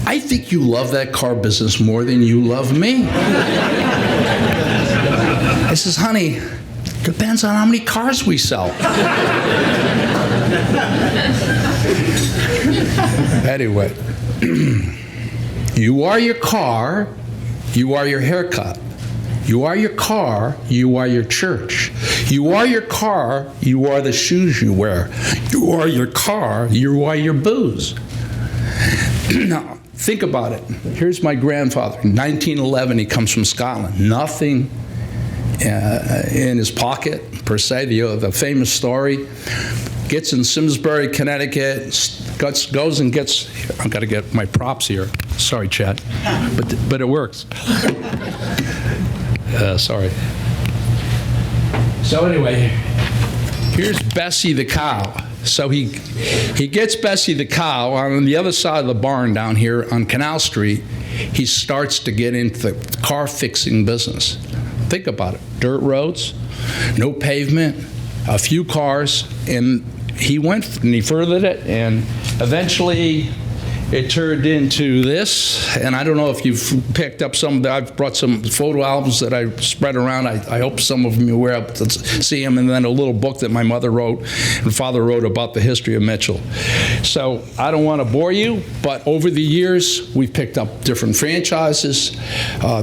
S10: I think you love that car business more than you love me. I says, honey, depends on how many cars we sell. Anyway, you are your car, you are your haircut. You are your car, you are your church. You are your car, you are the shoes you wear. You are your car, you are your booze. Now, think about it. Here's my grandfather. In 1911, he comes from Scotland. Nothing in his pocket, per se, the famous story. Gets in Simsbury, Connecticut, goes and gets, I've got to get my props here. Sorry, Chad, but it works. Sorry. So anyway, here's Bessie the cow. So he gets Bessie the cow on the other side of the barn down here on Canal Street. he starts to get into the car fixing business. Think about it. Dirt roads, no pavement, a few cars, and he went and he furthered it, and eventually it turned into this. And I don't know if you've picked up I've brought some photo albums that I spread around. I hope some of you were able to see them, and then a little book that my mother wrote and father wrote about the history of Mitchell. So I don't want to bore you, but over the years, we've picked up different franchises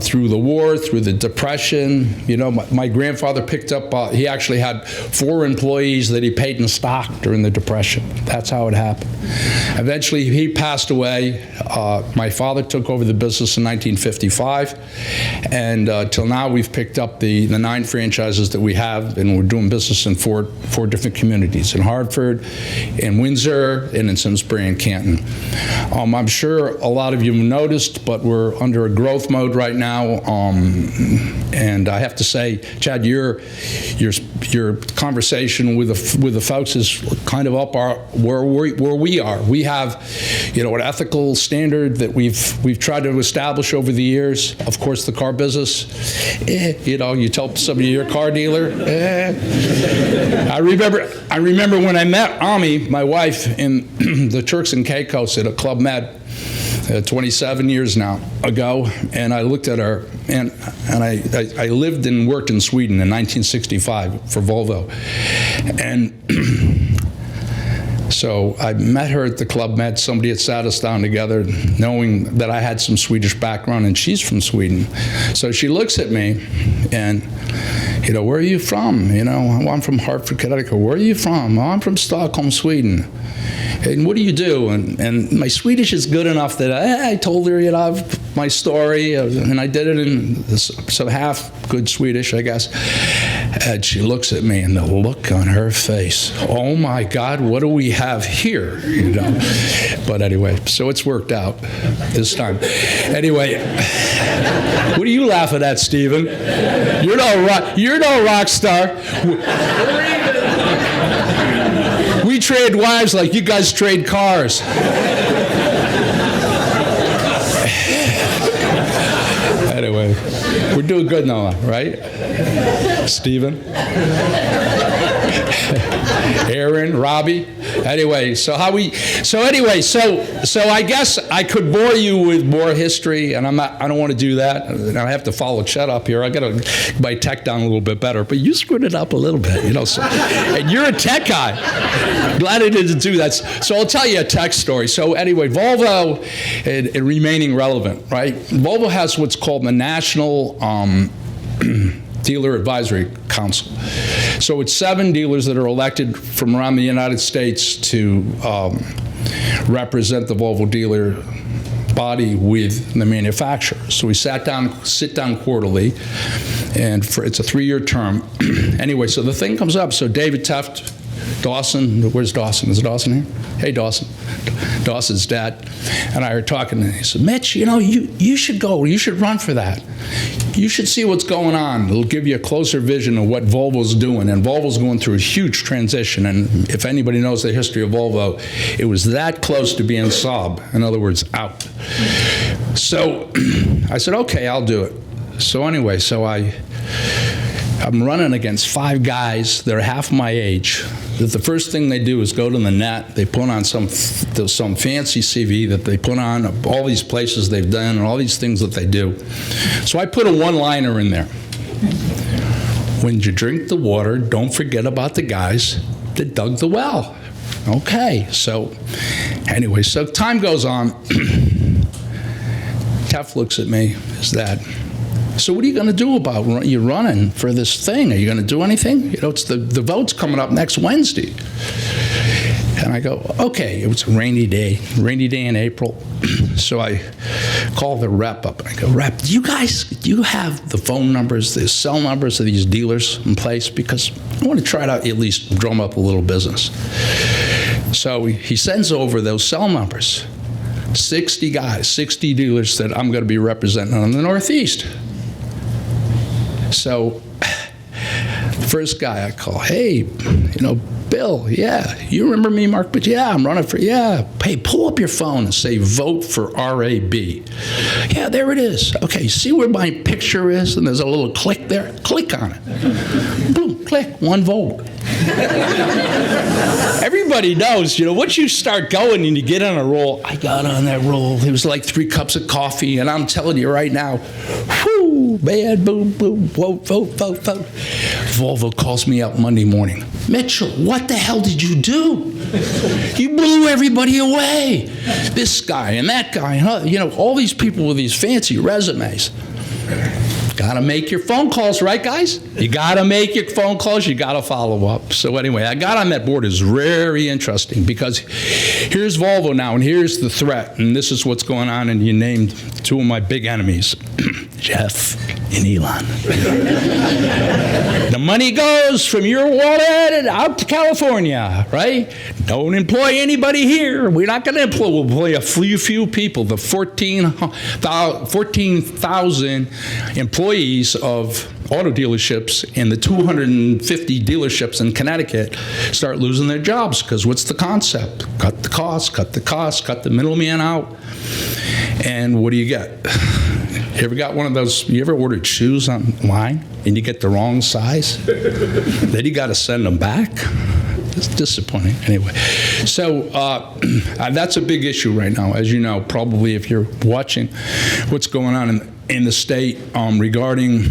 S10: through the war, through the Depression. You know, my grandfather picked up, he actually had 4 employees that he paid in stock during the Depression. That's how it happened. Eventually, he passed away. My father took over the business in 1955, and till now we've picked up the 9 franchises that we have, and we're doing business in four different communities, in Hartford, in Windsor, and in Simsbury and Canton. I'm sure a lot of you have noticed, but we're under a growth mode right now, and I have to say, Chad, your conversation with the folks is kind of up where we are. We have, you know, an ethical standard that we've tried to establish over the years. Of course, the car business, you know, you tell somebody you're a car dealer. I remember when I met Ami, my wife, in the Turks and Caicos at a Club Med 27 years now ago, and I looked at her, and I lived and worked in Sweden in 1965 for Volvo, and so I met her at the Club Med. Somebody had sat us down together, knowing that I had some Swedish background, and she's from Sweden. So she looks at me, and, you know, where are you from? You know, I'm from Hartford, Connecticut. Where are you from? Oh, I'm from Stockholm, Sweden. And what do you do? And my Swedish is good enough that I told her, you know, my story, and I did it in some half good Swedish, I guess. And she looks at me, and the look on her face, oh my God, what do we have here? You know. But anyway, so it's worked out this time. Anyway, what are you laughing at, Stephen? You're no rock star. We trade wives like you guys trade cars. Anyway, we're doing good now, right? Stephen? Aaron, Robbie. Anyway, so I guess I could bore you with more history, and I don't want to do that. And I have to follow Chet up here. I got to get my tech down a little bit better, but you screwed it up a little bit, you know. So, and you're a tech guy. Glad I didn't do that. So I'll tell you a tech story. So anyway, Volvo and remaining relevant, right? Volvo has what's called the National Dealer Advisory Council. So it's 7 dealers that are elected from around the United States to represent the Volvo dealer body with the manufacturer. So we sit down quarterly, and it's a 3-year term. Anyway, so the thing comes up. So David Teft, Dawson, where's Dawson? Is Dawson here? Hey, Dawson. Dawson's dad and I are talking, and he said, Mitch, you know, you should go. You should run for that. You should see what's going on. It'll give you a closer vision of what Volvo's doing. And Volvo's going through a huge transition. And if anybody knows the history of Volvo, it was that close to being sob. In other words, out. So I said, okay, I'll do it. So anyway, I'm running against 5 guys that are half my age. That the first thing they do is go to the net. They put on some fancy CV that they put on, all these places they've done, and all these things that they do. So I put a one-liner in there. When you drink the water, don't forget about the guys that dug the well. Okay, so anyway, so time goes on. Tef looks at me, his dad. So what are you going to do about you running for this thing? Are you going to do anything? You know, it's the vote's coming up next Wednesday. And I go, okay. It was a rainy day in April. So I call the rep up, and I go, Rep, do you have the phone numbers, the cell numbers of these dealers in place? Because I want to try to at least drum up a little business. So he sends over those cell numbers. 60 guys, 60 dealers that I'm going to be representing in the Northeast. So First guy I call, hey, Bill, yeah, you remember me, Mark? But yeah, I'm running for, yeah. Hey, pull up your phone and say, vote for RAB. Yeah, there it is. Okay, see where my picture is? And there's a little click there. Click on it. Boom, click, one vote. Everybody knows, once you start going and you get on a roll, I got on that roll. It was like 3 cups of coffee, and I'm telling you right now, whoo, man, boom, boom, vote, vote, vote, vote. Volvo calls me up Monday morning. Mitchell, what the hell did you do? You blew everybody away. This guy and that guy, all these people with these fancy resumes. Got to make your phone calls, right, guys? You got to make your phone calls. You got to follow up. So anyway, I got on that board. It's very interesting because here's Volvo now, and here's the threat, and this is what's going on, and you named 2 of my big enemies, Jeff and Elon. The money goes from your wallet out to California, right? Don't employ anybody here. We're not going to employ. We'll employ a few people, the 14,000 employees of auto dealerships and the 250 dealerships in Connecticut start losing their jobs because what's the concept? Cut the cost, cut the middleman out. And what do you get? You ever got one of those, you ever ordered shoes online and you get the wrong size? Then you got to send them back? It's disappointing. Anyway, so that's a big issue right now, as you know, probably if you're watching what's going on in the state regarding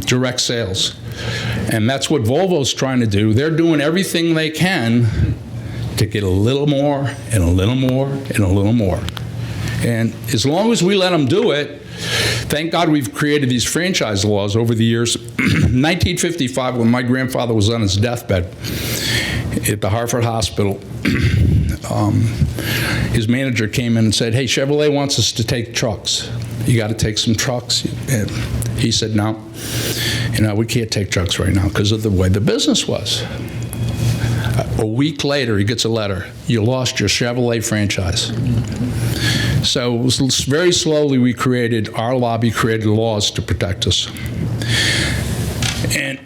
S10: direct sales. And that's what Volvo's trying to do. They're doing everything they can to get a little more and a little more and a little more. And as long as we let them do it, thank God we've created these franchise laws over the years. 1955, when my grandfather was on his deathbed at the Hartford Hospital, his manager came in and said, hey, Chevrolet wants us to take trucks. You got to take some trucks. And he said, no, we can't take trucks right now because of the way the business was. A week later, he gets a letter. You lost your Chevrolet franchise. So very slowly our lobby created laws to protect us. And,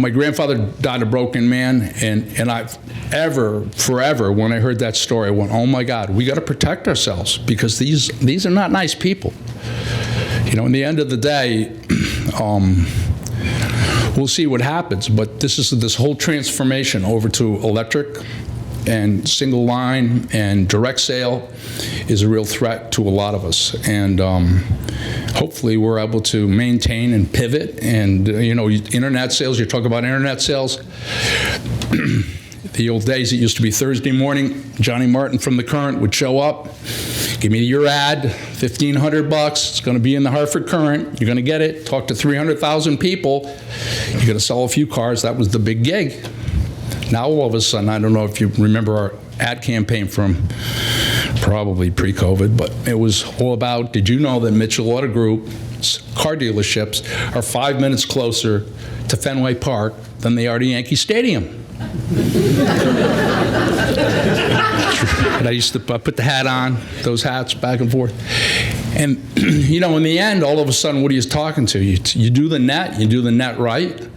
S10: my grandfather died a broken man, and I've forever, when I heard that story, I went, oh my God, we got to protect ourselves because these are not nice people. In the end of the day, we'll see what happens, but this whole transformation over to electric and single line and direct sale is a real threat to a lot of us. And hopefully we're able to maintain and pivot. And, internet sales, you talk about internet sales. The old days, it used to be Thursday morning, Johnny Martin from The Current would show up, give me your ad, $1,500, it's going to be in the Hartford Current, you're going to get it, talk to 300,000 people, you're going to sell a few cars. That was the big gig. Now all of a sudden, I don't know if you remember our ad campaign from probably pre-COVID, but it was all about, did you know that Mitchell Auto Group's car dealerships are 5 minutes closer to Fenway Park than they are to Yankee Stadium? And I used to put the hat on, those hats back and forth. And, in the end, all of a sudden, what are you talking to? You do the net right,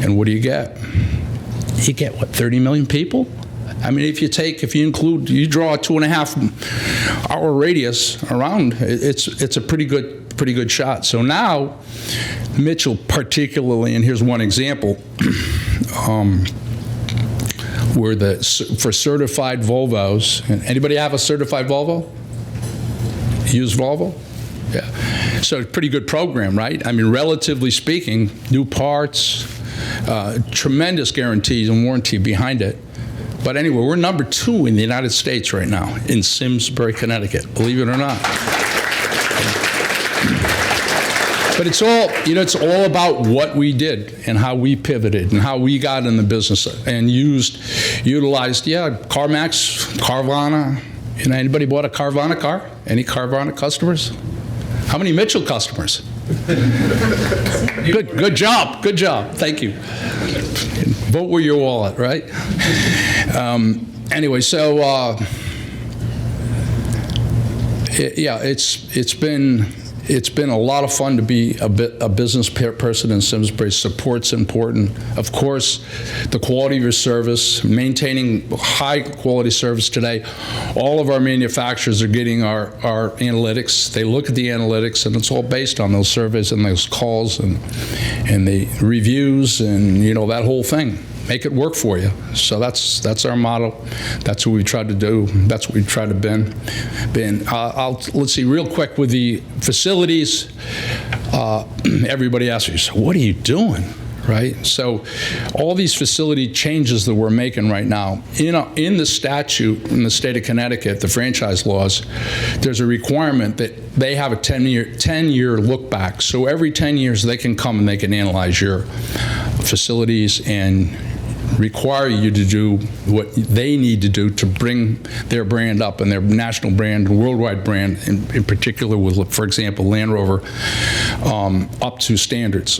S10: and what do you get? You get, 30 million people? I mean, if you draw a 2.5 hour radius around, it's a pretty good shot. So now, Mitchell particularly, and here's one example, for certified Volvos. Anybody have a certified Volvo? Use Volvo? Yeah. So it's a pretty good program, right? I mean, relatively speaking, new parts, tremendous guarantees and warranty behind it. But anyway, we're number 2 in the United States right now in Simsbury, Connecticut, believe it or not. But it's all about what we did and how we pivoted and how we got in the business and utilized, CarMax, Carvana. Anybody bought a Carvana car? Any Carvana customers? How many Mitchell customers? Good job. Thank you. Vote with your wallet, right? Anyway, so it's It's been a lot of fun to be a business person in Simsbury. Support's important. Of course, the quality of your service, maintaining high quality service today. All of our manufacturers are getting our analytics. They look at the analytics, and it's all based on those surveys and those calls and the reviews and, you know, that whole thing. Make it work for you. So that's our motto. That's what we tried to do. That's what we tried to been. Let's see, real quick with the facilities. Everybody asks me, so what are you doing? Right? So all these facility changes that we're making right now, in the statute in the state of Connecticut, the franchise laws, there's a requirement that they have a 10-year look back. So every 10 years they can come and they can analyze your facilities and require you to do what they need to do to bring their brand up and their national brand and worldwide brand, in particular with, for example, Land Rover, up to standards,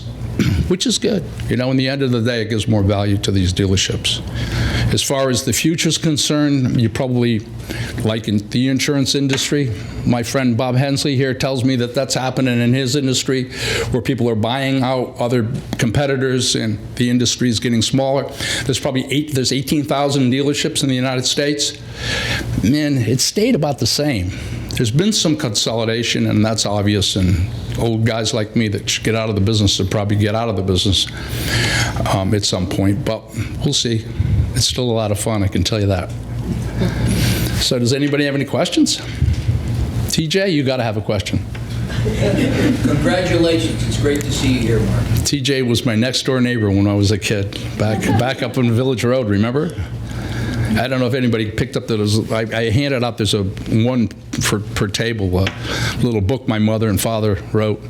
S10: which is good. You know, in the end of the day, it gives more value to these dealerships. As far as the future's concerned, you probably, like in the insurance industry, my friend Bob Hensley here tells me that that's happening in his industry, where people are buying out other competitors and the industry is getting smaller. There's probably 18,000 dealerships in the United States. Man, it stayed about the same. There's been some consolidation, and that's obvious, and old guys like me that should get out of the business will probably get out of the business at some point, but we'll see. It's still a lot of fun, I can tell you that. So does anybody have any questions? TJ, you got to have a question.
S14: Congratulations. It's great to see you here, Mark.
S10: TJ was my next door neighbor when I was a kid, back up on Village Road, remember? I don't know if anybody picked up that. I handed out, there's a one per table, a little book my mother and father wrote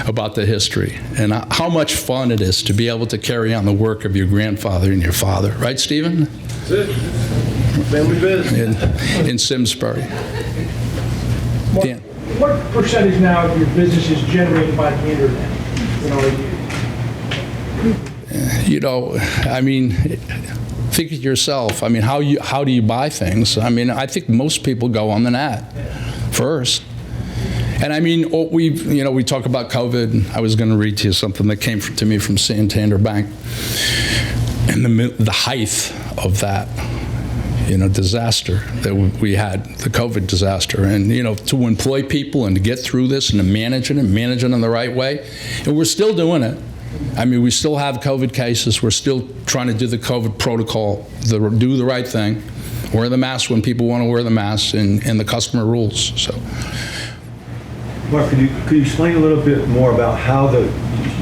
S10: about the history and how much fun it is to be able to carry on the work of your grandfather and your father. Right, Stephen?
S4: That's it. Family business.
S10: In Simsbury. Dan.
S4: What percentage now of your business is generated by the internet?
S10: You know, I mean, think of yourself. I mean, how do you buy things? I mean, I think most people go on the net first. And I mean, we talk about COVID. I was going to read to you something that came to me from Santander Bank, and the height of that, disaster that we had, the COVID disaster, and to employ people and to get through this and to manage it in the right way, and we're still doing it. I mean, we still have COVID cases. We're still trying to do the COVID protocol, do the right thing, wear the mask when people want to wear the mask, and the customer rules. So,
S13: Mark, could you explain a little bit more about how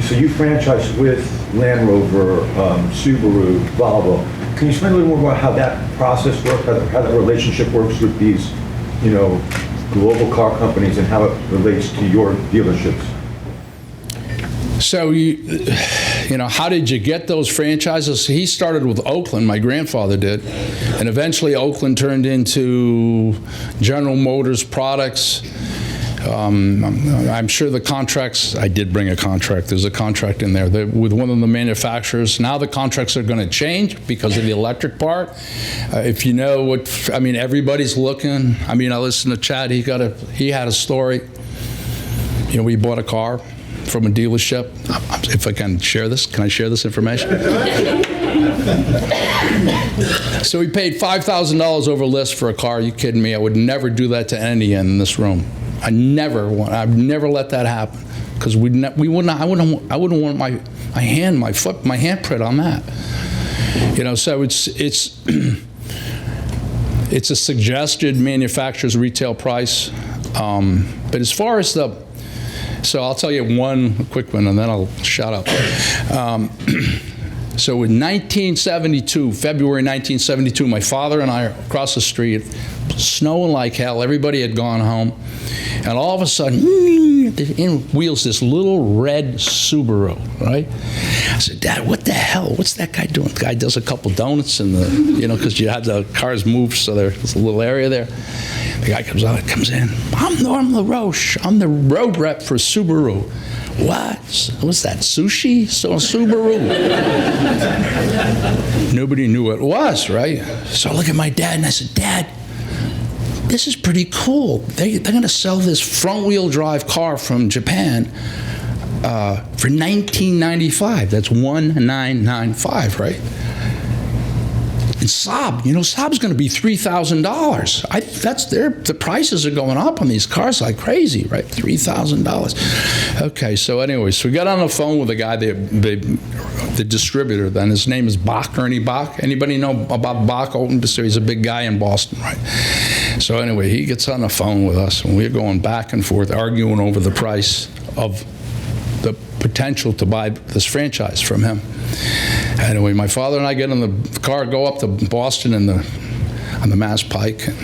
S13: so you franchise with Land Rover, Subaru, Volvo. Can you explain a little more about how that process works, how that relationship works with these, global car companies and how it relates to your dealerships?
S10: So, how did you get those franchises? He started with Oakland, my grandfather did, and eventually Oakland turned into General Motors products. I'm sure the contracts, I did bring a contract, there's a contract in there with one of the manufacturers. Now the contracts are going to change because of the electric part. If you know what, I mean, everybody's looking. I mean, I listened to Chad, he had a story. We bought a car from a dealership. If I can share this, can I share this information? So we paid $5,000 over list for a car. Are you kidding me? I would never do that to any in this room. I'd never let that happen, because I wouldn't want my handprint on that. So it's a suggested manufacturer's retail price. But as far as so I'll tell you one quick one, and then I'll shut up. So in 1972, February 1972, my father and I are across the street, snowing like hell. Everybody had gone home. And all of a sudden, in wheels this little red Subaru, right? I said, Dad, what the hell? What's that guy doing? The guy does a couple donuts in because you had the cars moved, so there's a little area there. The guy comes in. I'm Norm LaRoche. I'm the road rep for Subaru. What? What's that, sushi? So Subaru. Nobody knew what it was, right? So I look at my dad and I said, Dad, this is pretty cool. They're going to sell this front-wheel drive car from Japan for $1995. That's $1995, right? And Saab, Saab's going to be $3,000. The prices are going up on these cars like crazy, right? $3,000. Okay, so anyway, so we got on the phone with a guy, the distributor then. His name is Bach, Ernie Bach. Anybody know about Bach? He's a big guy in Boston, right? So anyway, he gets on the phone with us, and we're going back and forth, arguing over the price of the potential to buy this franchise from him. Anyway, my father and I get in the car, go up to Boston on the Mass Pike, and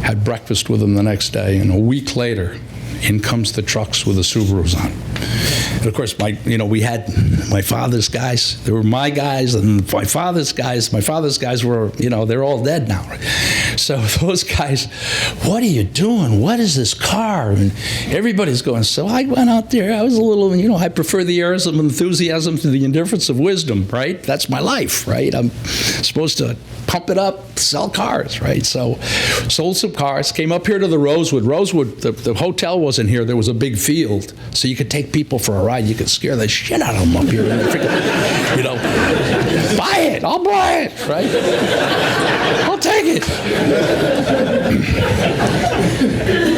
S10: had breakfast with him the next day. And a week later, in comes the trucks with the Subarus on. And of course, we had my father's guys. They were my guys, and my father's guys. My father's guys were, they're all dead now. Right? So those guys, what are you doing? What is this car? And everybody's going, so I went out there. I was a little, I prefer the airs of enthusiasm to the indifference of wisdom, right? That's my life, right? I'm supposed to pump it up, sell cars, right? So sold some cars, came up here to the Rosewood. Rosewood, the hotel wasn't here. There was a big field, so you could take people for a ride. You could scare the shit out of them up here. Buy it. I'll buy it, right? I'll take it.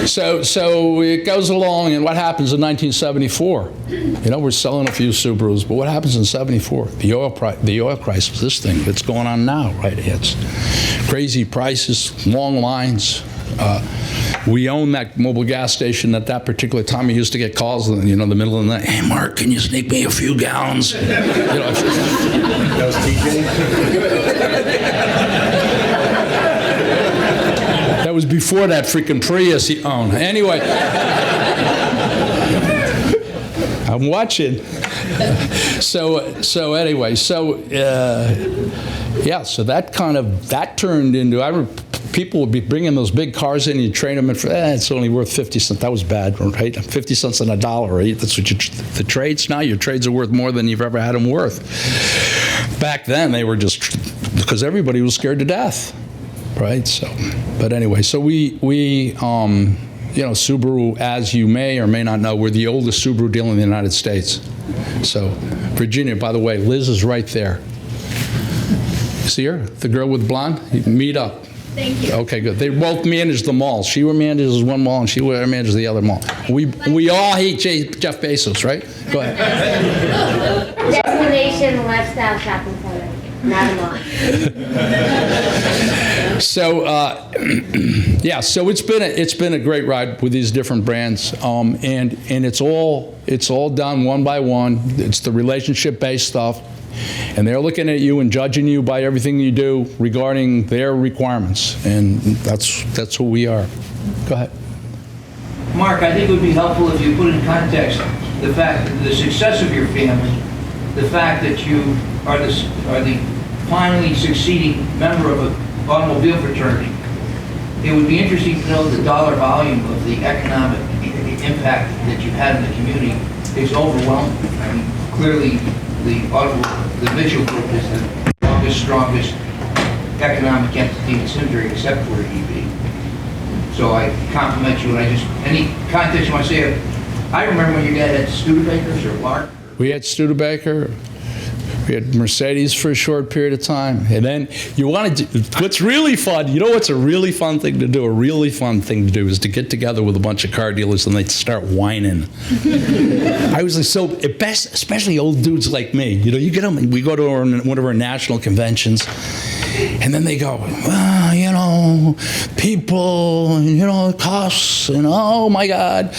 S10: So it goes along, and what happens in 1974? We're selling a few Subarus, but what happens in 74? The oil crisis, this thing that's going on now, right? It's crazy prices, long lines. We own that mobile gas station at that particular time. We used to get calls in the middle of the night. Hey, Mark, can you sneak me a few gallons?
S13: That was TJ?
S10: That was before that freaking Prius he owned. Anyway, I'm watching. So that turned into, people would be bringing those big cars in, and you trade them in for, it's only worth 50 cents. That was bad, right? 50 cents on a dollar, right? That's what the trades now, your trades are worth more than you've ever had them worth. Back then, they were just, because everybody was scared to death, right? So, but anyway, so we Subaru, as you may or may not know, we're the oldest Subaru dealer in the United States. So, Virginia, by the way, Liz is right there. You see her? The girl with blonde? Meet up.
S1: Thank you.
S10: Okay, good. They both manage the mall. She manages one mall, and she manages the other mall. We all hate Jeff Bezos, right? Go ahead.
S15: Destination lifestyle shopping center, not a mall.
S10: So, so it's been a great ride with these different brands, and it's all done one by one. It's the relationship-based stuff. And they're looking at you and judging you by everything you do regarding their requirements. And that's who we are. Go ahead.
S14: Mark, I think it would be helpful if you put in context the success of your family, the fact that you are the finally succeeding member of an automobile fraternity. It would be interesting to know the dollar volume of the economic impact that you've had in the community is overwhelming. I mean, clearly, the Mitchell Group is the strongest economic entity in Simsbury except for EV. So I compliment you, and any context you want to say, I remember when your dad had Studebakers or Lark.
S10: We had Studebaker. We had Mercedes for a short period of time. And then you want to do, what's really fun, what's a really fun thing to do? A really fun thing to do is to get together with a bunch of car dealers and they start whining. I was like, so best, especially old dudes like me, you get them, we go to one of our national conventions, and then they go, well, people, costs, and oh my God,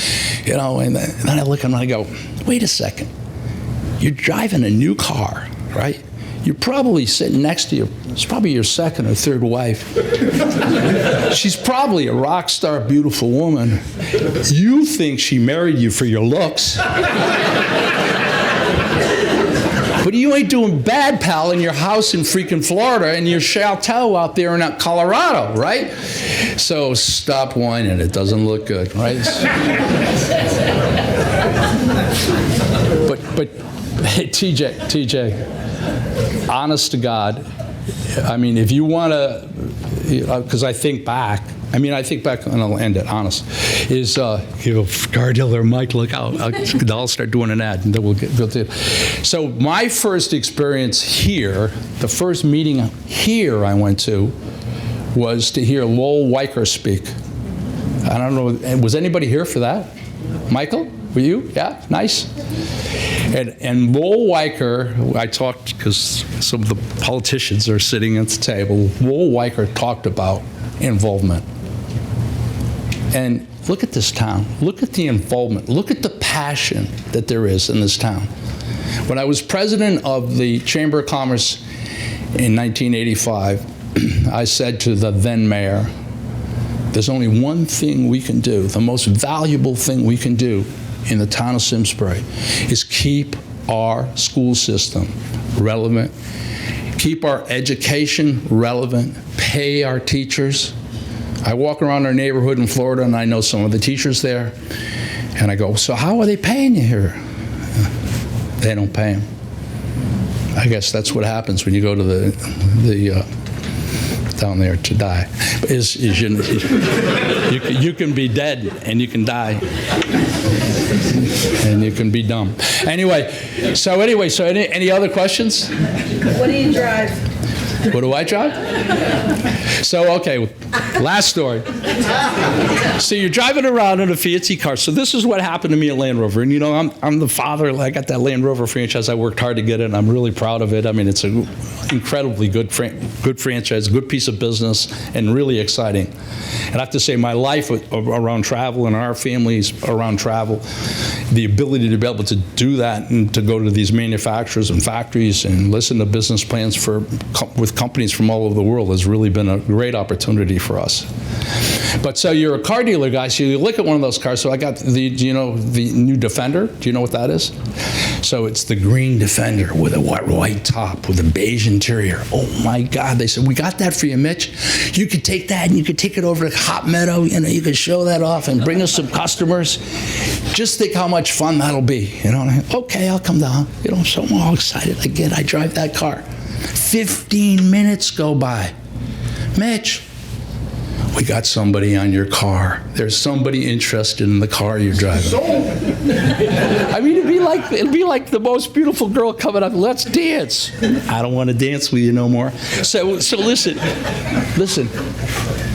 S10: and then I look at them and I go, wait a second. You're driving a new car, right? You're probably sitting next to it's probably your second or third wife. She's probably a rock star, beautiful woman. You think she married you for your looks. But you ain't doing bad, pal, in your house in freaking Florida and your chateau out there in Colorado, right? So stop whining. It doesn't look good, right? But hey, TJ, honest to God, I mean, if you want to, because I think back, and I'll end it, honest, is, car dealer, Mike, look out. I'll start doing an ad, and then we'll to it. So my first experience here, the first meeting here I went to, was to hear Lowell Weicker speak. I don't know, was anybody here for that? Michael, were you? Yeah, nice. And Lowell Weicker, I talked, because some of the politicians are sitting at the table, Lowell Weicker talked about involvement. And look at this town. Look at the involvement. Look at the passion that there is in this town. When I was president of the Chamber of Commerce in 1985, I said to the then mayor, there's only one thing we can do, the most valuable thing we can do in the town of Simsbury, is keep our school system relevant, keep our education relevant, pay our teachers. I walk around our neighborhood in Florida, and I know some of the teachers there, and I go, so how are they paying you here? They don't pay them. I guess that's what happens when you go to the down there to die. You can be dead and you can die and you can be dumb. Anyway, so any other questions?
S16: What do you drive?
S10: What do I drive? So, okay, last story. So you're driving around in a fancy car. So this is what happened to me at Land Rover. And you know, I'm the father. I got that Land Rover franchise. I worked hard to get it, and I'm really proud of it. I mean, it's an incredibly good franchise, good piece of business, and really exciting. And I have to say, my life around travel and our families around travel, the ability to be able to do that and to go to these manufacturers and factories and listen to business plans with companies from all over the world has really been a great opportunity for us. But so you're a car dealer guy, so you look at one of those cars. So I got the new Defender? Do you know what that is? So it's the green Defender with a white top with a beige interior. Oh my God, they said, we got that for you, Mitch. You could take that and you could take it over to Hot Meadow, you could show that off and bring us some customers. Just think how much fun that'll be. Okay, I'll come down. So I'm all excited. I drive that car. 15 minutes go by. Mitch, we got somebody on your car. There's somebody interested in the car you're driving. I mean, it'd be like the most beautiful girl coming up. Let's dance. I don't want to dance with you no more. So listen.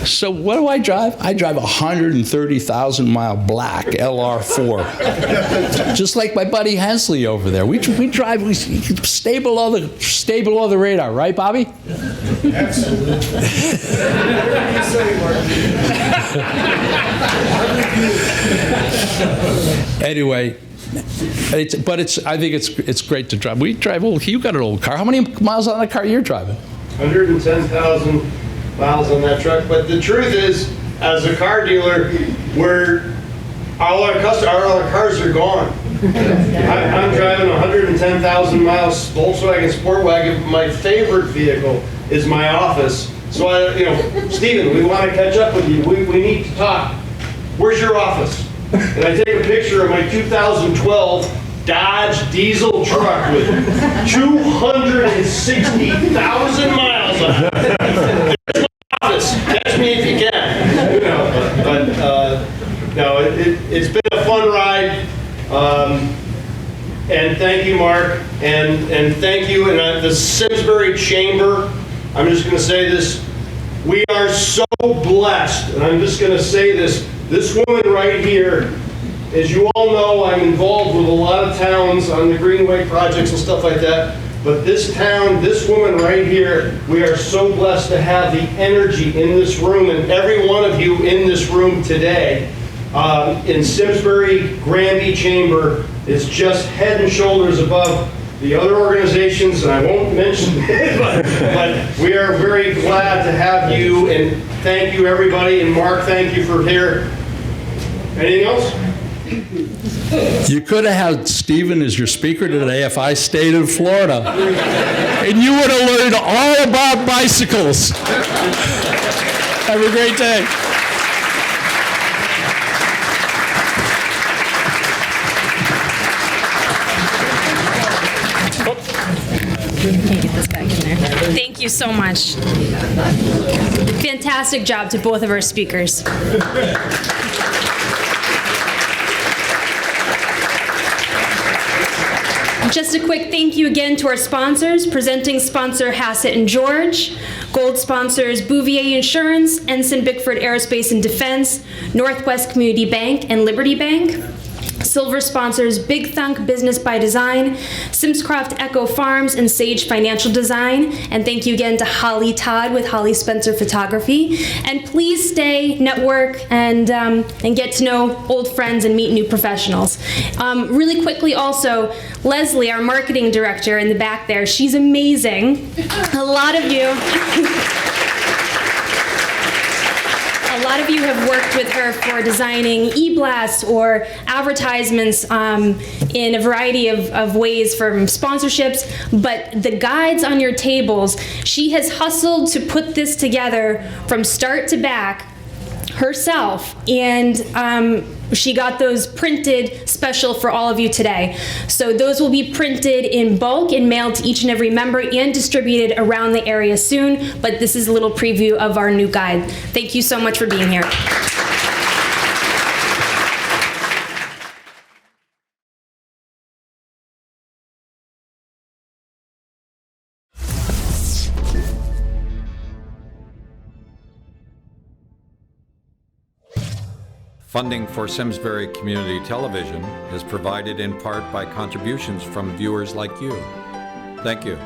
S10: So what do I drive? I drive a 130,000-mile black LR4, just like my buddy Hensley over there. We stay below the radar, right, Bobby?
S17: Absolutely.
S10: Anyway, I think it's great to drive. We drive you got an old car. How many miles on that car you're driving?
S4: 110,000 miles on that truck. But the truth is, as a car dealer, all our cars are gone. I'm driving a 110,000 miles Volkswagen Sport Wagon. My favorite vehicle is my office. So Stephen, we want to catch up with you. We need to talk. Where's your office? And I take a picture of my 2012 Dodge diesel truck with 260,000 miles on it. There's my office. Catch me if you can. It's been a fun ride. And thank you, Mark. And thank you. And the Simsbury Chamber, I'm just going to say this. We are so blessed. And I'm just going to say this. This woman right here, as you all know, I'm involved with a lot of towns on the Greenway projects and stuff like that. But this town, this woman right here, we are so blessed to have the energy in this room, and every one of you in this room today, in Simsbury, Granby Chamber, is just head and shoulders above the other organizations, and I won't mention it, but we are very glad to have you, and thank you everybody, and Mark, thank you for here. Anything else?
S10: You could have had Stephen as your speaker today if I stayed in Florida, and you would have learned all about bicycles. Have a great day.
S1: Can you get this back in there? Thank you so much. Fantastic job to both of our speakers. Just a quick thank you again to our sponsors. Presenting sponsor Hassett and George. Gold sponsors Bouvier Insurance, Ensign Bickford Aerospace and Defense, Northwest Community Bank, and Liberty Bank. Silver sponsors Big Thunk Business by Design, Simscroft Echo Farms, and Sage Financial Design. And thank you again to Holly Todd with Holly Spencer Photography. And please stay, network, and get to know old friends and meet new professionals. Really quickly also, Leslie, our marketing director in the back there, she's amazing. A lot of you have worked with her for designing e-blasts or advertisements in a variety of ways, from sponsorships, but the guides on your tables, she has hustled to put this together from start to back herself, and she got those printed special for all of you today. So those will be printed in bulk and mailed to each and every member and distributed around the area soon, but this is a little preview of our new guide. Thank you so much for being here.
S16: Funding for Simsbury Community Television is provided in part by contributions from viewers like you. Thank you.